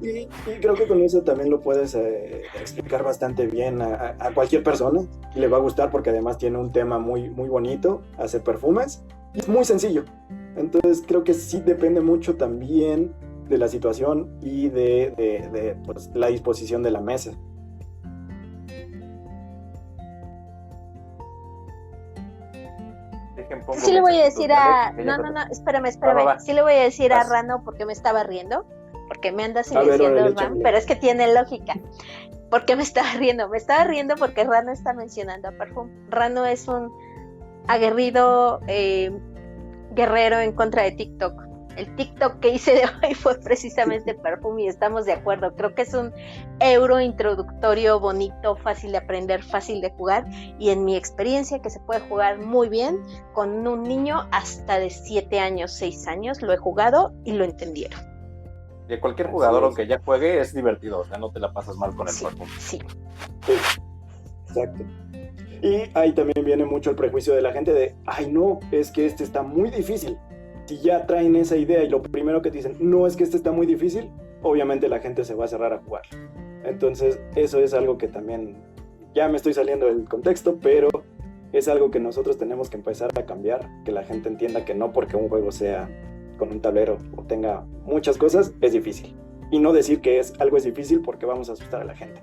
S3: Y creo que con eso también lo puedes explicar bastante bien a cualquier persona. Le va a gustar porque además tiene un tema muy, muy bonito, hace perfumes, y es muy sencillo. Entonces creo que sí depende mucho también de la situación y de pues, la disposición de la mesa.
S2: Sí le voy a decir a... No, espérame. Sí le voy a decir a Rano porque me estaba riendo, porque me anda silenciando Ram, pero es que tiene lógica. ¿Por qué me estaba riendo? Me estaba riendo porque Rano está mencionando a Parfum. Rano es un aguerrido guerrero en contra de TikTok. El TikTok que hice de hoy fue precisamente Parfum y estamos de acuerdo. Creo que es un euro introductorio bonito, fácil de aprender, fácil de jugar, y en mi experiencia que se puede jugar muy bien con un niño hasta de 7 años, 6 años, lo he jugado y lo entendieron.
S1: Y cualquier jugador, aunque ya juegue, es divertido, o sea, no te la pasas mal con el Parfum.
S2: Sí.
S3: Exacto. Y ahí también viene mucho el prejuicio de la gente de, ay no, es que este está muy difícil. Si ya traen esa idea y lo primero que te dicen, no, es que este está muy difícil, obviamente la gente se va a cerrar a jugar. Entonces, eso es algo que también, ya me estoy saliendo del contexto, pero es algo que nosotros tenemos que empezar a cambiar, que la gente entienda que no porque un juego sea con un tablero o tenga muchas cosas, es difícil. Y no decir que algo es difícil porque vamos a asustar a la gente.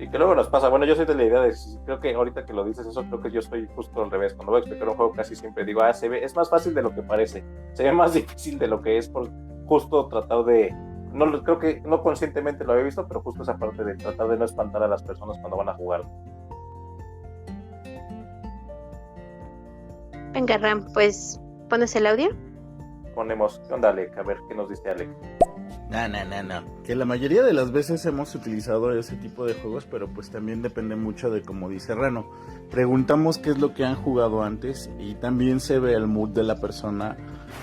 S1: Y que luego nos pasa, bueno, yo soy de la idea de, creo que ahorita que lo dices eso, creo que yo estoy justo al revés. Cuando voy a explicar un juego casi siempre digo, es más fácil de lo que parece, se ve más difícil de lo que es, por justo tratar de, no creo que no conscientemente lo había visto, pero justo esa parte de tratar de no espantar a las personas cuando van a jugar.
S2: Venga, Ram, pues, ¿pones el audio?
S1: Ponemos, ¿qué onda, Alec? A ver, ¿qué nos dice Alec?
S7: No. Que la mayoría de las veces hemos utilizado ese tipo de juegos, pero pues también depende mucho de, como dice Rano, preguntamos qué es lo que han jugado antes y también se ve el mood de la persona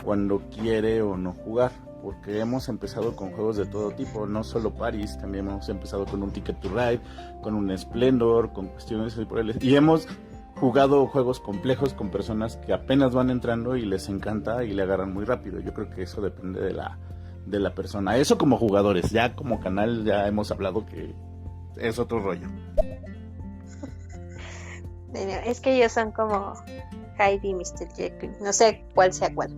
S7: cuando quiere o no jugar, porque hemos empezado con juegos de todo tipo, no solo Paris, también hemos empezado con un Ticket to Ride, con un Splendor, con cuestiones por el... y hemos jugado juegos complejos con personas que apenas van entrando y les encanta y le agarran muy rápido. Yo creo que eso depende de la persona. Eso como jugadores, ya como canal ya hemos hablado que es otro rollo.
S2: Es que ellos son como Heidi y Mr. Jekyll, no sé cuál sea cuál.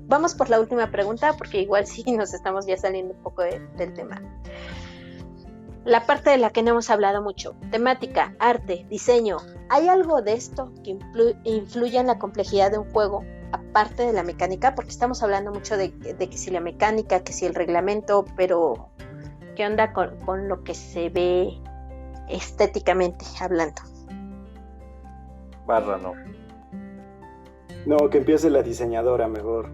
S2: Vamos por la última pregunta porque igual sí nos estamos ya saliendo un poco del tema. La parte de la que no hemos hablado mucho, temática, arte, diseño. ¿Hay algo de esto que influya en la complejidad de un juego, aparte de la mecánica? Porque estamos hablando mucho de que si la mecánica, que si el reglamento, pero ¿qué onda con lo que se ve estéticamente hablando?
S1: Barra, no.
S3: No, que empiece la diseñadora mejor.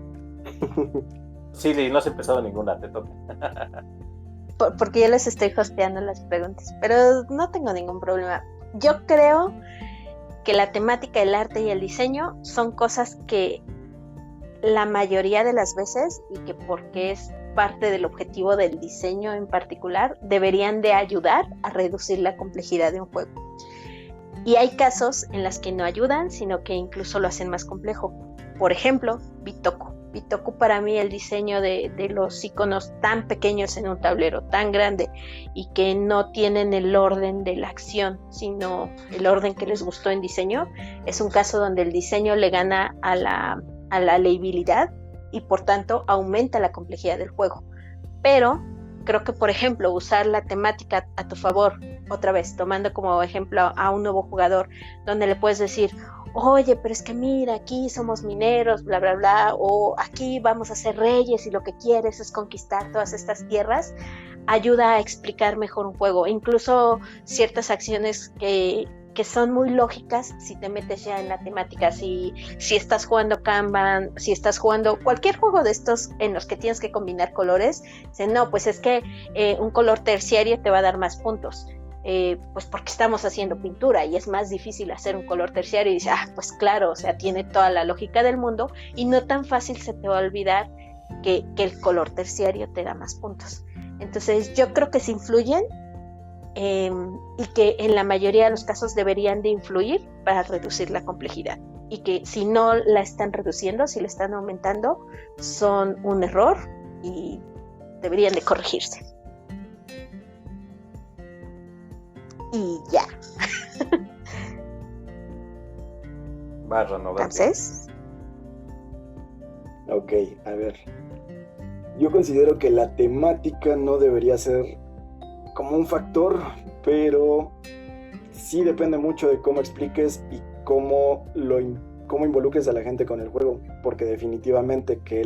S1: Sí, no has empezado ninguna, te toca.
S2: Porque yo les estoy hosteando las preguntas, pero no tengo ningún problema. Yo creo que la temática, el arte y el diseño son cosas que la mayoría de las veces, y que porque es parte del objetivo del diseño en particular, deberían de ayudar a reducir la complejidad de un juego. Y hay casos en los que no ayudan, sino que incluso lo hacen más complejo. Por ejemplo, Bitoku. Bitoku, para mí, el diseño de los iconos tan pequeños en un tablero tan grande y que no tienen el orden de la acción, sino el orden que les gustó en diseño, es un caso donde el diseño le gana a la legibilidad y por tanto aumenta la complejidad del juego. Pero creo que, por ejemplo, usar la temática a tu favor, otra vez, tomando como ejemplo a un nuevo jugador, donde le puedes decir, oye, pero es que mira, aquí somos mineros, bla, bla, bla, o aquí vamos a ser reyes y lo que quieres es conquistar todas estas tierras, ayuda a explicar mejor un juego. Incluso ciertas acciones que son muy lógicas si te metes ya en la temática, si estás jugando Kanban, si estás jugando cualquier juego de estos en los que tienes que combinar colores, dicen, no, pues es que un color terciario te va a dar más puntos. Pues porque estamos haciendo pintura y es más difícil hacer un color terciario, y dices, pues claro, o sea, tiene toda la lógica del mundo y no tan fácil se te va a olvidar que el color terciario te da más puntos. Entonces yo creo que se influyen, y que en la mayoría de los casos deberían de influir para reducir la complejidad, y que si no la están reduciendo, si la están aumentando, son un error y deberían de corregirse. Y ya.
S1: Barra, no.
S2: Entonces.
S3: Ok, a ver. Yo considero que la temática no debería ser como un factor, pero sí depende mucho de cómo expliques y cómo involucres a la gente con el juego, porque definitivamente que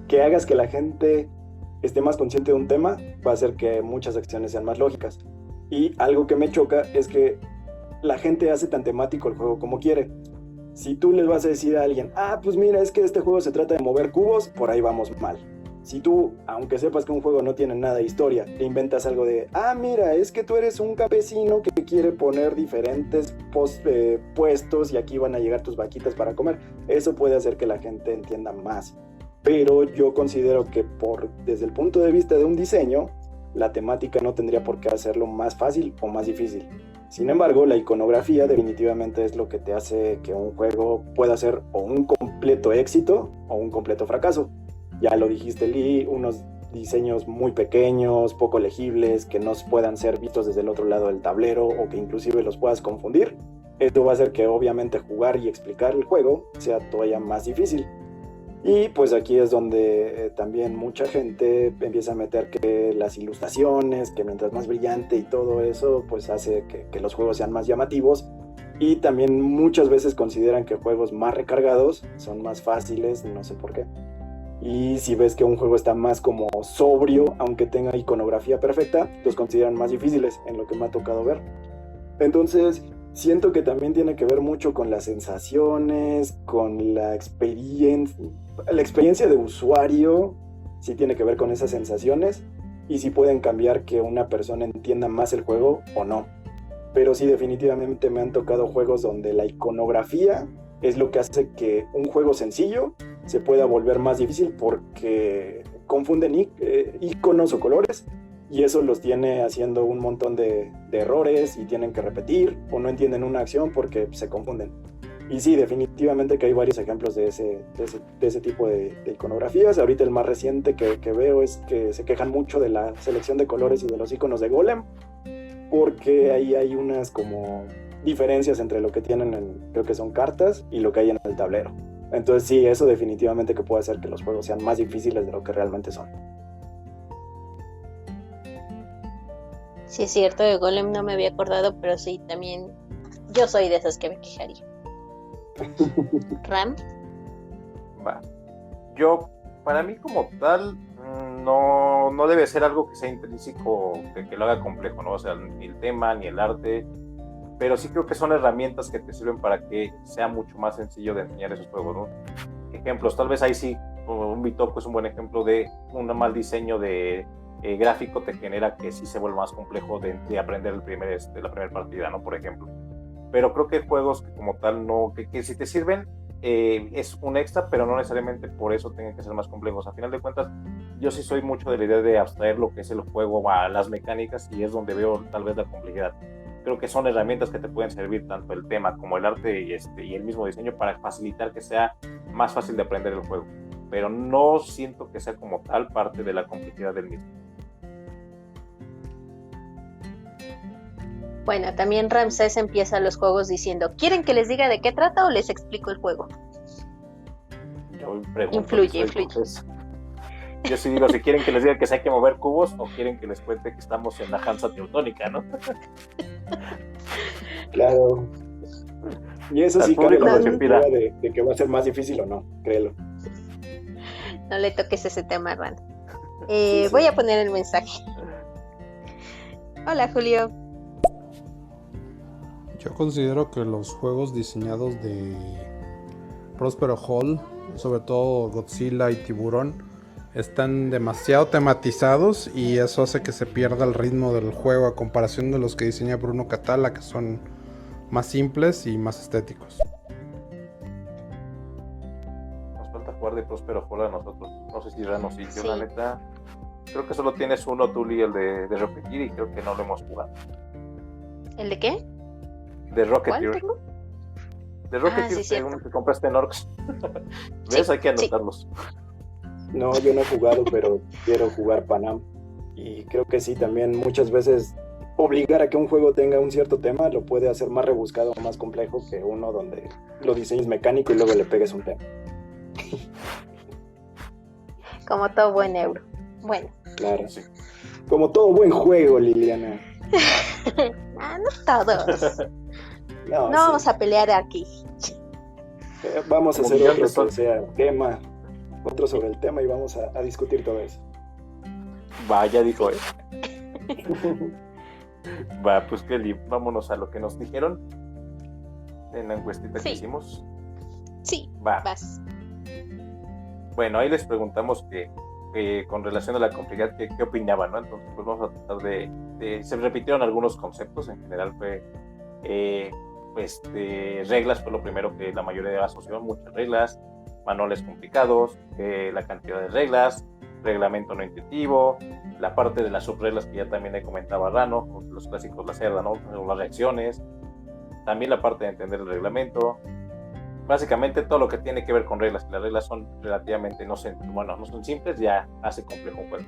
S3: que hagas que la gente esté más consciente de un tema va a hacer que muchas acciones sean más lógicas. Y algo que me choca es que la gente hace tan temático el juego como quiere. Si tú les vas a decir a alguien, pues mira, es que este juego se trata de mover cubos, por ahí vamos mal. Si tú, aunque sepas que un juego no tiene nada de historia, te inventas algo de, mira, es que tú eres un campesino que quiere poner diferentes puestos y aquí van a llegar tus vaquitas para comer, eso puede hacer que la gente entienda más. Pero yo considero que desde el punto de vista de un diseño, la temática no tendría por qué hacerlo más fácil o más difícil. Sin embargo, la iconografía definitivamente es lo que te hace que un juego pueda ser o un completo éxito o un completo fracaso. Ya lo dijiste, Lee, unos diseños muy pequeños, poco legibles, que no puedan ser vistos desde el otro lado del tablero o que inclusive los puedas confundir. Esto va a hacer que obviamente jugar y explicar el juego sea todavía más difícil. Y pues aquí es donde también mucha gente empieza a meter que las ilustraciones, que mientras más brillante y todo eso, pues hace que los juegos sean más llamativos. Y también muchas veces consideran que juegos más recargados son más fáciles, no sé por qué. Y si ves que un juego está más como sobrio, aunque tenga iconografía perfecta, los consideran más difíciles, en lo que me ha tocado ver. Entonces, siento que también tiene que ver mucho con las sensaciones, con la experiencia de usuario, sí tiene que ver con esas sensaciones, y sí pueden cambiar que una persona entienda más el juego o no. Pero sí, definitivamente me han tocado juegos donde la iconografía es lo que hace que un juego sencillo se pueda volver más difícil porque confunden iconos o colores y eso los tiene haciendo un montón de errores y tienen que repetir o no entienden una acción porque se confunden. Y sí, definitivamente que hay varios ejemplos de ese tipo de iconografías. Ahorita el más reciente que veo es que se quejan mucho de la selección de colores y de los iconos de Golem, porque ahí hay unas como diferencias entre lo que tienen creo que son cartas y lo que hay en el tablero. Entonces sí, eso definitivamente que puede hacer que los juegos sean más difíciles de lo que realmente son.
S2: Sí, es cierto, de Golem no me había acordado, pero sí, también yo soy de esas que me quejaría. Ram.
S1: Yo, para mí como tal, no debe ser algo que sea intrínseco, que lo haga complejo, ¿no? O sea, ni el tema, ni el arte, pero sí creo que son herramientas que te sirven para que sea mucho más sencillo de enseñar esos juegos, ¿no? Ejemplos, tal vez ahí sí, un Bitoku es un buen ejemplo de un mal diseño de gráfico te genera que sí se vuelva más complejo de aprender la primera partida, ¿no? Por ejemplo. Pero creo que juegos que como tal no, que si te sirven es un extra, pero no necesariamente por eso tengan que ser más complejos. A final de cuentas, yo sí soy mucho de la idea de abstraer lo que es el juego a las mecánicas y es donde veo tal vez la complejidad. creo que son herramientas que te pueden servir tanto el tema como el arte y el mismo diseño para facilitar que sea más fácil de aprender el juego, pero no siento que sea como tal parte de la complejidad del mismo.
S2: Bueno, también Ramsés empieza los juegos diciendo, ¿quieren que les diga de qué trata o les explico el juego?
S1: Yo pregunto,
S2: Influye.
S1: Yo sí digo, si quieren que les diga que se hay que mover cubos o quieren que les cuente que estamos en la Hansa Teutónica, ¿no?
S3: Claro. Y eso
S1: Al
S3: sí cambia la
S1: público
S3: perspectiva de que va a ser más difícil o no, créelo.
S2: No le toques ese tema, Ran.
S3: Sí.
S2: Voy a poner el mensaje. Hola, Julio.
S8: Yo considero que los juegos diseñados de Prospero Hall, sobre todo Godzilla y Tiburón, están demasiado tematizados y eso hace que se pierda el ritmo del juego a comparación de los que diseña Bruno Catala, que son más simples y más estéticos.
S1: Nos falta jugar de Prospero Hall a nosotros. No sé si Rano sí. Yo
S2: Sí.
S1: la neta creo que solo tienes uno, Tuli, el de Rocketeer, y creo que no lo hemos jugado.
S2: ¿El de qué?
S1: De
S2: ¿Cuál
S1: Rocketeer.
S2: tengo?
S1: De Rocketeer,
S2: sí, cierto.
S1: uno que compraste en Orcs. ¿Ves?
S2: Sí,
S1: Hay que anotarlos.
S3: No, yo no he jugado, pero quiero jugar Panam. Y creo que sí, también muchas veces obligar a que un juego tenga un cierto tema lo puede hacer más rebuscado o más complejo que uno donde lo diseñes mecánico y luego le pegues un tema.
S2: Como todo buen euro. Bueno,
S3: Claro.
S1: Sí.
S3: Como todo buen juego, Liliana.
S2: no todos.
S3: No,
S2: No vamos a pelear aquí.
S3: Vamos a
S1: Como
S3: hacer
S1: millón
S3: otro
S1: de sol.
S3: que sea tema, otro sobre el tema y vamos a discutir todo eso.
S1: Vaya, dijo él. Va, pues Kelly, vámonos a lo que nos dijeron en la encuestita
S2: Sí.
S1: que hicimos.
S2: Sí,
S1: Va.
S2: vas.
S1: Bueno, ahí les preguntamos que con relación a la complejidad, ¿qué opinaban, ¿no? Entonces, pues vamos a tratar se repitieron algunos conceptos. En general fue reglas, fue lo primero que la mayoría asoció, muchas reglas, manuales complicados, la cantidad de reglas, reglamento no intuitivo, la parte de las subreglas que ya también le comentaba Rano, con los clásicos, la cerda, ¿no? Las reacciones, también la parte de entender el reglamento, básicamente todo lo que tiene que ver con reglas. Las reglas son relativamente no son simples, ya hace complejo un juego.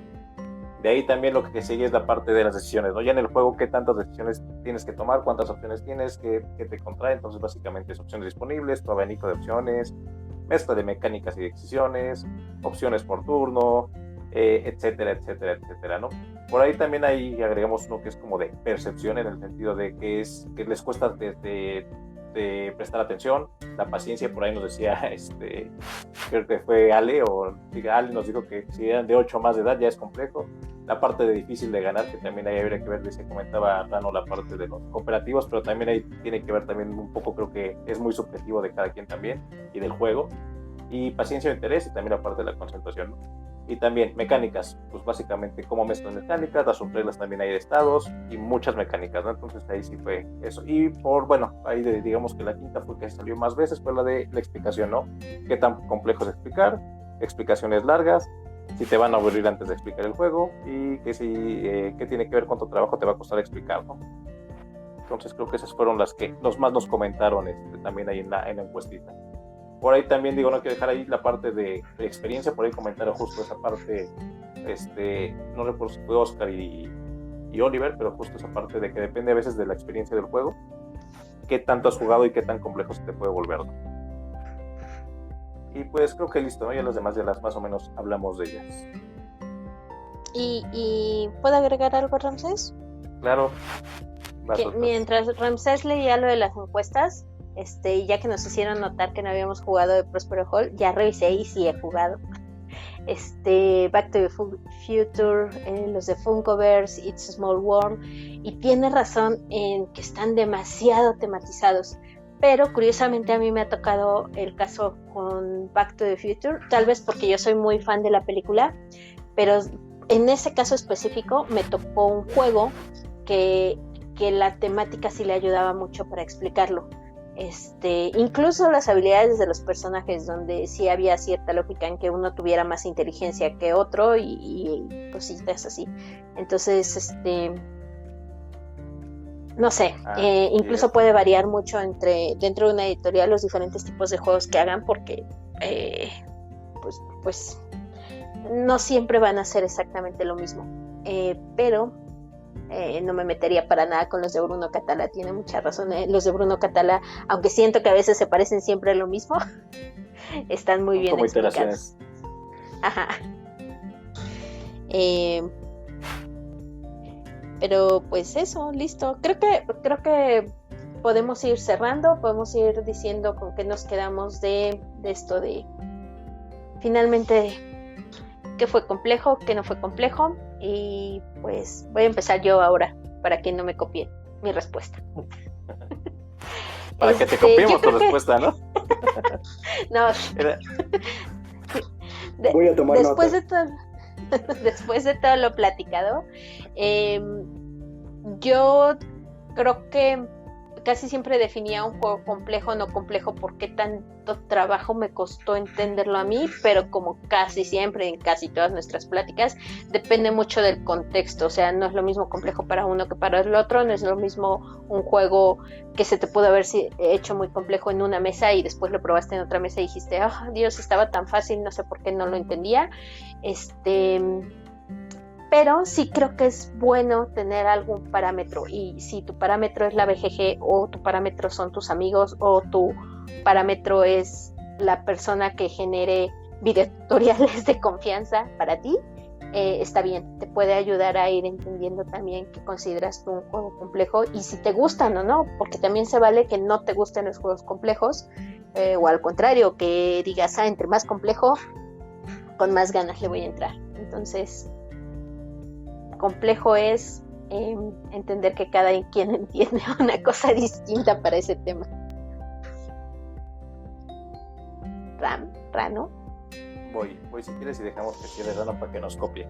S1: De ahí también lo que sigue es la parte de las decisiones, ¿no? Ya en el juego, qué tantas decisiones tienes que tomar, cuántas opciones tienes, qué te contrae. Entonces básicamente es opciones disponibles, tu abanico de opciones, mezcla de mecánicas y decisiones, opciones por turno, etcétera, etcétera, etcétera, ¿no? Por ahí también ahí agregamos uno que es como de percepción, en el sentido de que les cuesta de prestar atención, la paciencia. Por ahí nos decía, creo que fue Ale nos dijo que si eran de 8 más de edad ya es complejo. La parte de difícil de ganar, que también ahí habría que ver, se comentaba Rano, la parte de los cooperativos, pero también ahí tiene que ver también un poco, creo que es muy subjetivo de cada quien también, y del juego, y paciencia o interés, y también la parte de la concentración, ¿no? Y también mecánicas, pues básicamente cómo mezclan mecánicas, las subreglas también hay de estados y muchas mecánicas, ¿no? Entonces ahí sí fue eso. Y ahí digamos que la quinta fue que salió más veces, fue la de la explicación, ¿no? Qué tan complejo es explicar, explicaciones largas, si te van a aburrir antes de explicar el juego, y que qué tiene que ver cuánto trabajo te va a costar explicar, ¿no? Entonces creo que esas fueron las que más nos comentaron también ahí en la encuestita. Por ahí también no quiero dejar ahí la parte de experiencia, por ahí comentaron justo esa parte, no recuerdo si fue Oscar y Oliver, pero justo esa parte de que depende a veces de la experiencia del juego, qué tanto has jugado y qué tan complejo se te puede volver, ¿no? Y pues creo que listo, ¿no? Ya las demás más o menos hablamos de ellas.
S2: ¿Y puedo agregar algo, Ramsés?
S1: Claro.
S2: Que mientras Ramsés leía lo de las encuestas, y ya que nos hicieron notar que no habíamos jugado de Prospero Hall, ya revisé y sí he jugado. Back to the Future, los de Funkoverse, It's a Small World, y tiene razón en que están demasiado tematizados. Pero curiosamente a mí me ha tocado el caso con Back to the Future, tal vez porque yo soy muy fan de la película, pero en ese caso específico me tocó un juego que la temática sí le ayudaba mucho para explicarlo. Incluso las habilidades de los personajes, donde sí había cierta lógica en que uno tuviera más inteligencia que otro y cositas así. Entonces, no sé, incluso puede variar mucho dentro de una editorial los diferentes tipos de juegos que hagan, porque pues no siempre van a ser exactamente lo mismo, pero no me metería para nada con los de Bruno Catala. Tiene mucha razón, los de Bruno Catala, aunque siento que a veces se parecen siempre a lo mismo, están muy bien explicados. Ajá. Pero pues eso, listo. Creo que podemos ir cerrando, podemos ir diciendo con qué nos quedamos de esto de finalmente qué fue complejo, qué no fue complejo. Y pues voy a empezar yo ahora, para que no me copien mi respuesta.
S1: Para que te copiemos tu respuesta, ¿no?
S2: No.
S3: Voy a tomar
S2: después
S3: nota.
S2: Después de todo lo platicado, yo creo que casi siempre definía un juego complejo o no complejo por qué tanto trabajo me costó entenderlo a mí, pero como casi siempre en casi todas nuestras pláticas, depende mucho del contexto. O sea, no es lo mismo complejo para uno que para el otro, no es lo mismo un juego que se te pudo haber hecho muy complejo en una mesa y después lo probaste en otra mesa y dijiste, oh Dios, estaba tan fácil, no sé por qué no lo entendía. Pero sí creo que es bueno tener algún parámetro, y si tu parámetro es la BGG, o tu parámetro son tus amigos, o tu parámetro es la persona que genere videotutoriales de confianza para ti, está bien, te puede ayudar a ir entendiendo también qué consideras tú un juego complejo y si te gustan o no, porque también se vale que no te gusten los juegos complejos, o al contrario, que digas, entre más complejo, con más ganas le voy a entrar. Entonces, complejo es entender que cada quien entiende una cosa distinta para ese tema. Rano.
S1: Voy si quieres y dejamos que cierre Rano para que nos copie.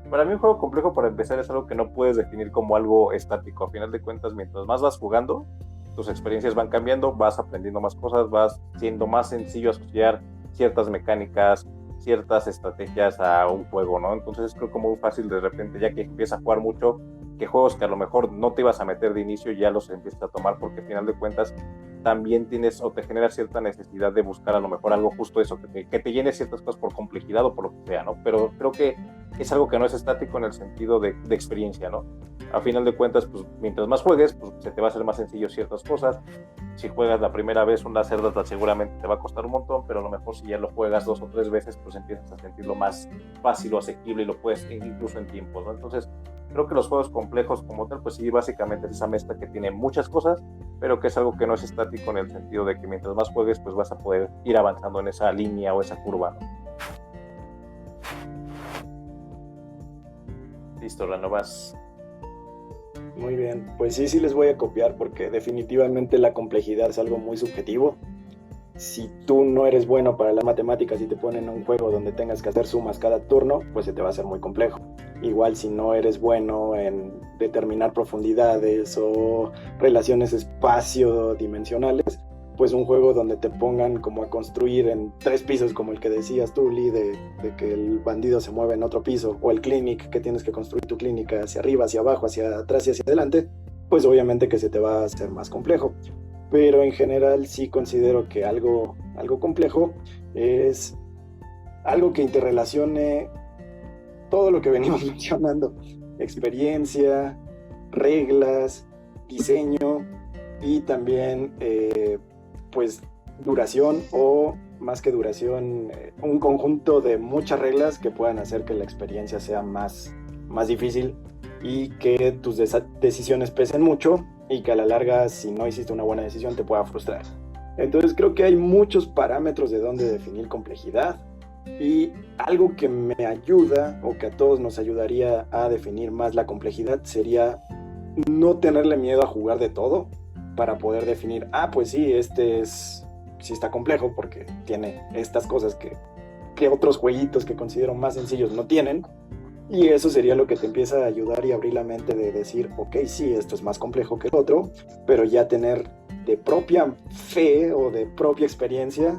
S1: Para mí un juego complejo, para empezar, es algo que no puedes definir como algo estático. A final de cuentas, mientras más vas jugando, tus experiencias van cambiando, vas aprendiendo más cosas, vas siendo más sencillo asociar ciertas mecánicas, ciertas estrategias a un juego, ¿no? Entonces es creo que muy fácil de repente, ya que empiezas a jugar mucho, que juegos que a lo mejor no te ibas a meter de inicio ya los empiezas a tomar, porque al final de cuentas también tienes o te genera cierta necesidad de buscar a lo mejor algo justo eso, que te llene ciertas cosas por complejidad o por lo que sea, ¿no? Pero creo que es algo que no es estático en el sentido de experiencia, ¿no? A final de cuentas, pues mientras más juegues, pues se te va a hacer más sencillo ciertas cosas. Si juegas la primera vez una Cerda, seguramente te va a costar un montón, pero a lo mejor si ya lo juegas 2 o 3 veces, pues empiezas a sentirlo más fácil o asequible y lo puedes incluso en tiempos, ¿no? Entonces, creo que los juegos complejos como tal, pues sí, básicamente es esa mezcla que tiene muchas cosas, pero que es algo que no es estático en el sentido de que mientras más juegues, pues vas a poder ir avanzando en esa línea o esa curva, ¿no? Listo, Rano, vas.
S3: Muy bien, pues sí les voy a copiar porque definitivamente la complejidad es algo muy subjetivo. Si tú no eres bueno para las matemáticas y te ponen un juego donde tengas que hacer sumas cada turno, pues se te va a hacer muy complejo. Igual si no eres bueno en determinar profundidades o relaciones espacio-dimensionales, pues un juego donde te pongan como a construir en 3 pisos, como el que decías tú, Lee, de que el bandido se mueve en otro piso, o el clinic, que tienes que construir tu clínica hacia arriba, hacia abajo, hacia atrás y hacia adelante, pues obviamente que se te va a hacer más complejo. Pero en general sí considero que algo complejo es algo que interrelacione todo lo que venimos mencionando: experiencia, reglas, diseño y también pues duración, o más que duración, un conjunto de muchas reglas que puedan hacer que la experiencia sea más difícil y que tus decisiones pesen mucho y que a la larga, si no hiciste una buena decisión, te pueda frustrar. Entonces creo que hay muchos parámetros de dónde definir complejidad, y algo que me ayuda o que a todos nos ayudaría a definir más la complejidad sería no tenerle miedo a jugar de todo para poder definir, pues sí, sí está complejo porque tiene estas cosas que otros jueguitos que considero más sencillos no tienen. Y eso sería lo que te empieza a ayudar y abrir la mente de decir, ok, sí, esto es más complejo que el otro, pero ya tener de propia fe o de propia experiencia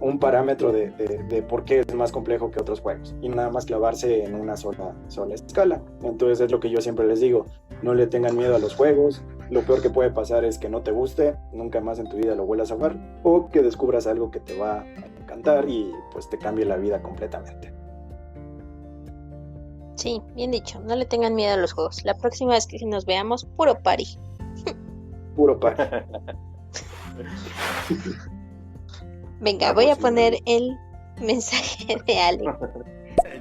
S3: un parámetro de por qué es más complejo que otros juegos, y nada más clavarse en una sola escala. Entonces es lo que yo siempre les digo: no le tengan miedo a los juegos, Lo peor que puede pasar es que no te guste, nunca más en tu vida lo vuelvas a jugar, o que descubras algo que te va a encantar y pues te cambie la vida completamente.
S2: Sí, bien dicho, no le tengan miedo a los juegos. La próxima vez que nos veamos, puro party.
S3: Puro party.
S2: Venga, voy a poner el mensaje de Ale.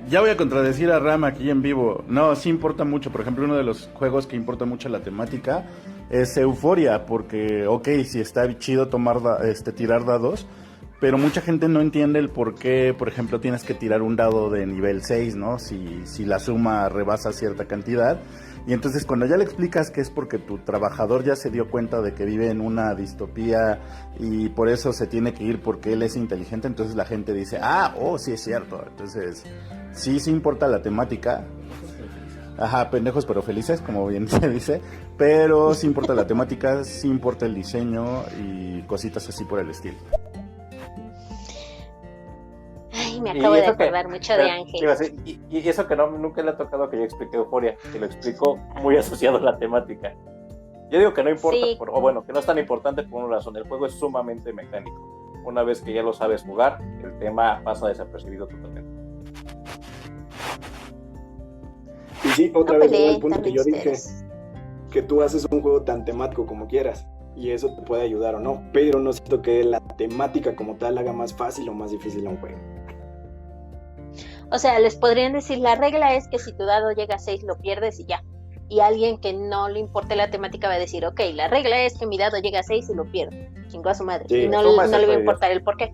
S7: Ya voy a contradecir a Ram aquí en vivo. No, sí importa mucho. Por ejemplo, uno de los juegos que importa mucho la temática es Euphoria, porque, ok, sí está chido tirar dados, pero mucha gente no entiende el por qué, por ejemplo, tienes que tirar un dado de nivel 6, ¿no? Si la suma rebasa cierta cantidad. Y entonces cuando ya le explicas que es porque tu trabajador ya se dio cuenta de que vive en una distopía y por eso se tiene que ir porque él es inteligente, entonces la gente dice, sí es cierto. Entonces, sí importa la temática. Ajá, pendejos pero felices, como bien se dice. Pero sí importa la temática, sí importa el diseño y cositas así por el estilo.
S2: Ay, me acabo de acordar mucho de Ángel.
S1: Y eso que nunca le ha tocado que yo explique Euphoria, que lo explico muy asociado a la temática. Yo digo que no importa,
S2: Sí.
S1: o bueno, que no es tan importante por una razón. El juego es sumamente mecánico. Una vez que ya lo sabes jugar, el tema pasa desapercibido totalmente.
S3: Y sí, otra
S2: No
S3: vez
S2: peleen
S3: el punto que
S2: también
S3: yo dije,
S2: ustedes.
S3: que tú haces un juego tan temático como quieras, y eso te puede ayudar o no, pero no siento que la temática como tal haga más fácil o más difícil a un juego.
S2: O sea, les podrían decir, la regla es que si tu dado llega a 6 lo pierdes y ya. Y alguien que no le importe la temática va a decir, ok, la regla es que mi dado llega a 6 y lo pierdo. Chingó a su madre.
S3: Sí,
S2: y no
S1: suma
S2: le va a
S1: ese
S2: importar el porqué.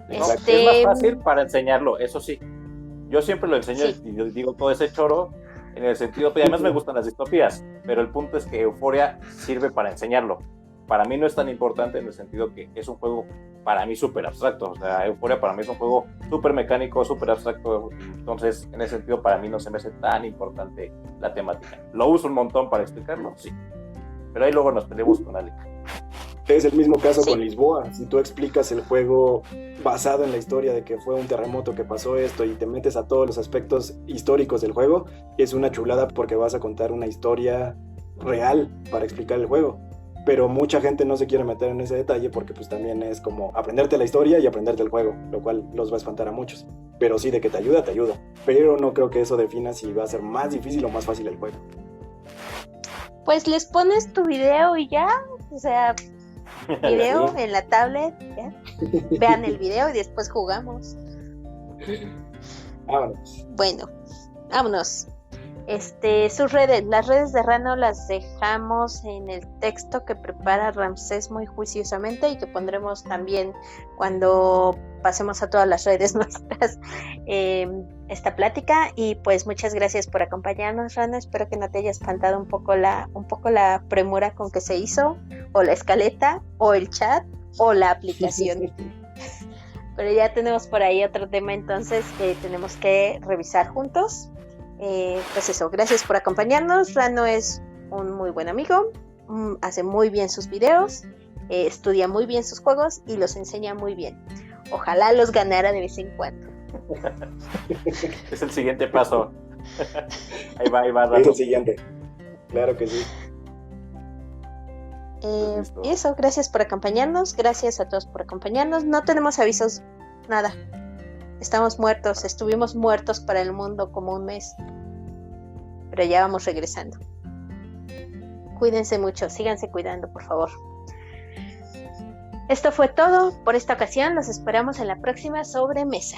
S3: Exacto.
S1: Es más fácil para enseñarlo, eso sí. Yo siempre lo enseño
S2: Sí.
S1: y yo digo todo ese choro en el sentido, pues además me gustan las distopías, pero el punto es que Euphoria sirve para enseñarlo. Para mí no es tan importante en el sentido que es un juego para mí súper abstracto. O sea, Euphoria para mí es un juego súper mecánico, súper abstracto. Entonces, en ese sentido, para mí no se me hace tan importante la temática. Lo uso un montón para explicarlo, sí. Pero ahí luego nos peleamos con Ale.
S3: Es el mismo caso
S2: Sí.
S3: con Lisboa. Si tú explicas el juego basado en la historia de que fue un terremoto que pasó esto y te metes a todos los aspectos históricos del juego, es una chulada porque vas a contar una historia real para explicar el juego. Pero mucha gente no se quiere meter en ese detalle porque pues también es como aprenderte la historia y aprenderte el juego, lo cual los va a espantar a muchos. Pero sí, de que te ayuda, te ayuda. Pero no creo que eso defina si va a ser más difícil o más fácil el juego.
S2: Pues les pones tu video y ya. O sea, video
S3: Sí.
S2: en la tablet, ya. Vean el video y después jugamos.
S3: Vámonos.
S2: Bueno, vámonos. Sus redes, las redes de Rano las dejamos en el texto que prepara Ramsés muy juiciosamente y que pondremos también cuando pasemos a todas las redes nuestras esta plática. Y pues muchas gracias por acompañarnos, Rano. Espero que no te haya espantado un poco la premura con que se hizo, o la escaleta, o el chat, o la aplicación. Pero ya tenemos por ahí otro tema entonces que tenemos que revisar juntos. Pues eso, gracias por acompañarnos. Rano es un muy buen amigo, hace muy bien sus videos, estudia muy bien sus juegos y los enseña muy bien. Ojalá los ganara de vez en cuando.
S1: Es el siguiente paso. Ahí va,
S3: Es
S1: Rano.
S3: el siguiente. Claro que sí.
S1: Listo.
S2: Y eso, gracias por acompañarnos, gracias a todos por acompañarnos. No tenemos avisos, nada. Estamos muertos, estuvimos muertos para el mundo como un mes. Pero ya vamos regresando. Cuídense mucho, síganse cuidando, por favor. Esto fue todo por esta ocasión. Los esperamos en la próxima sobremesa.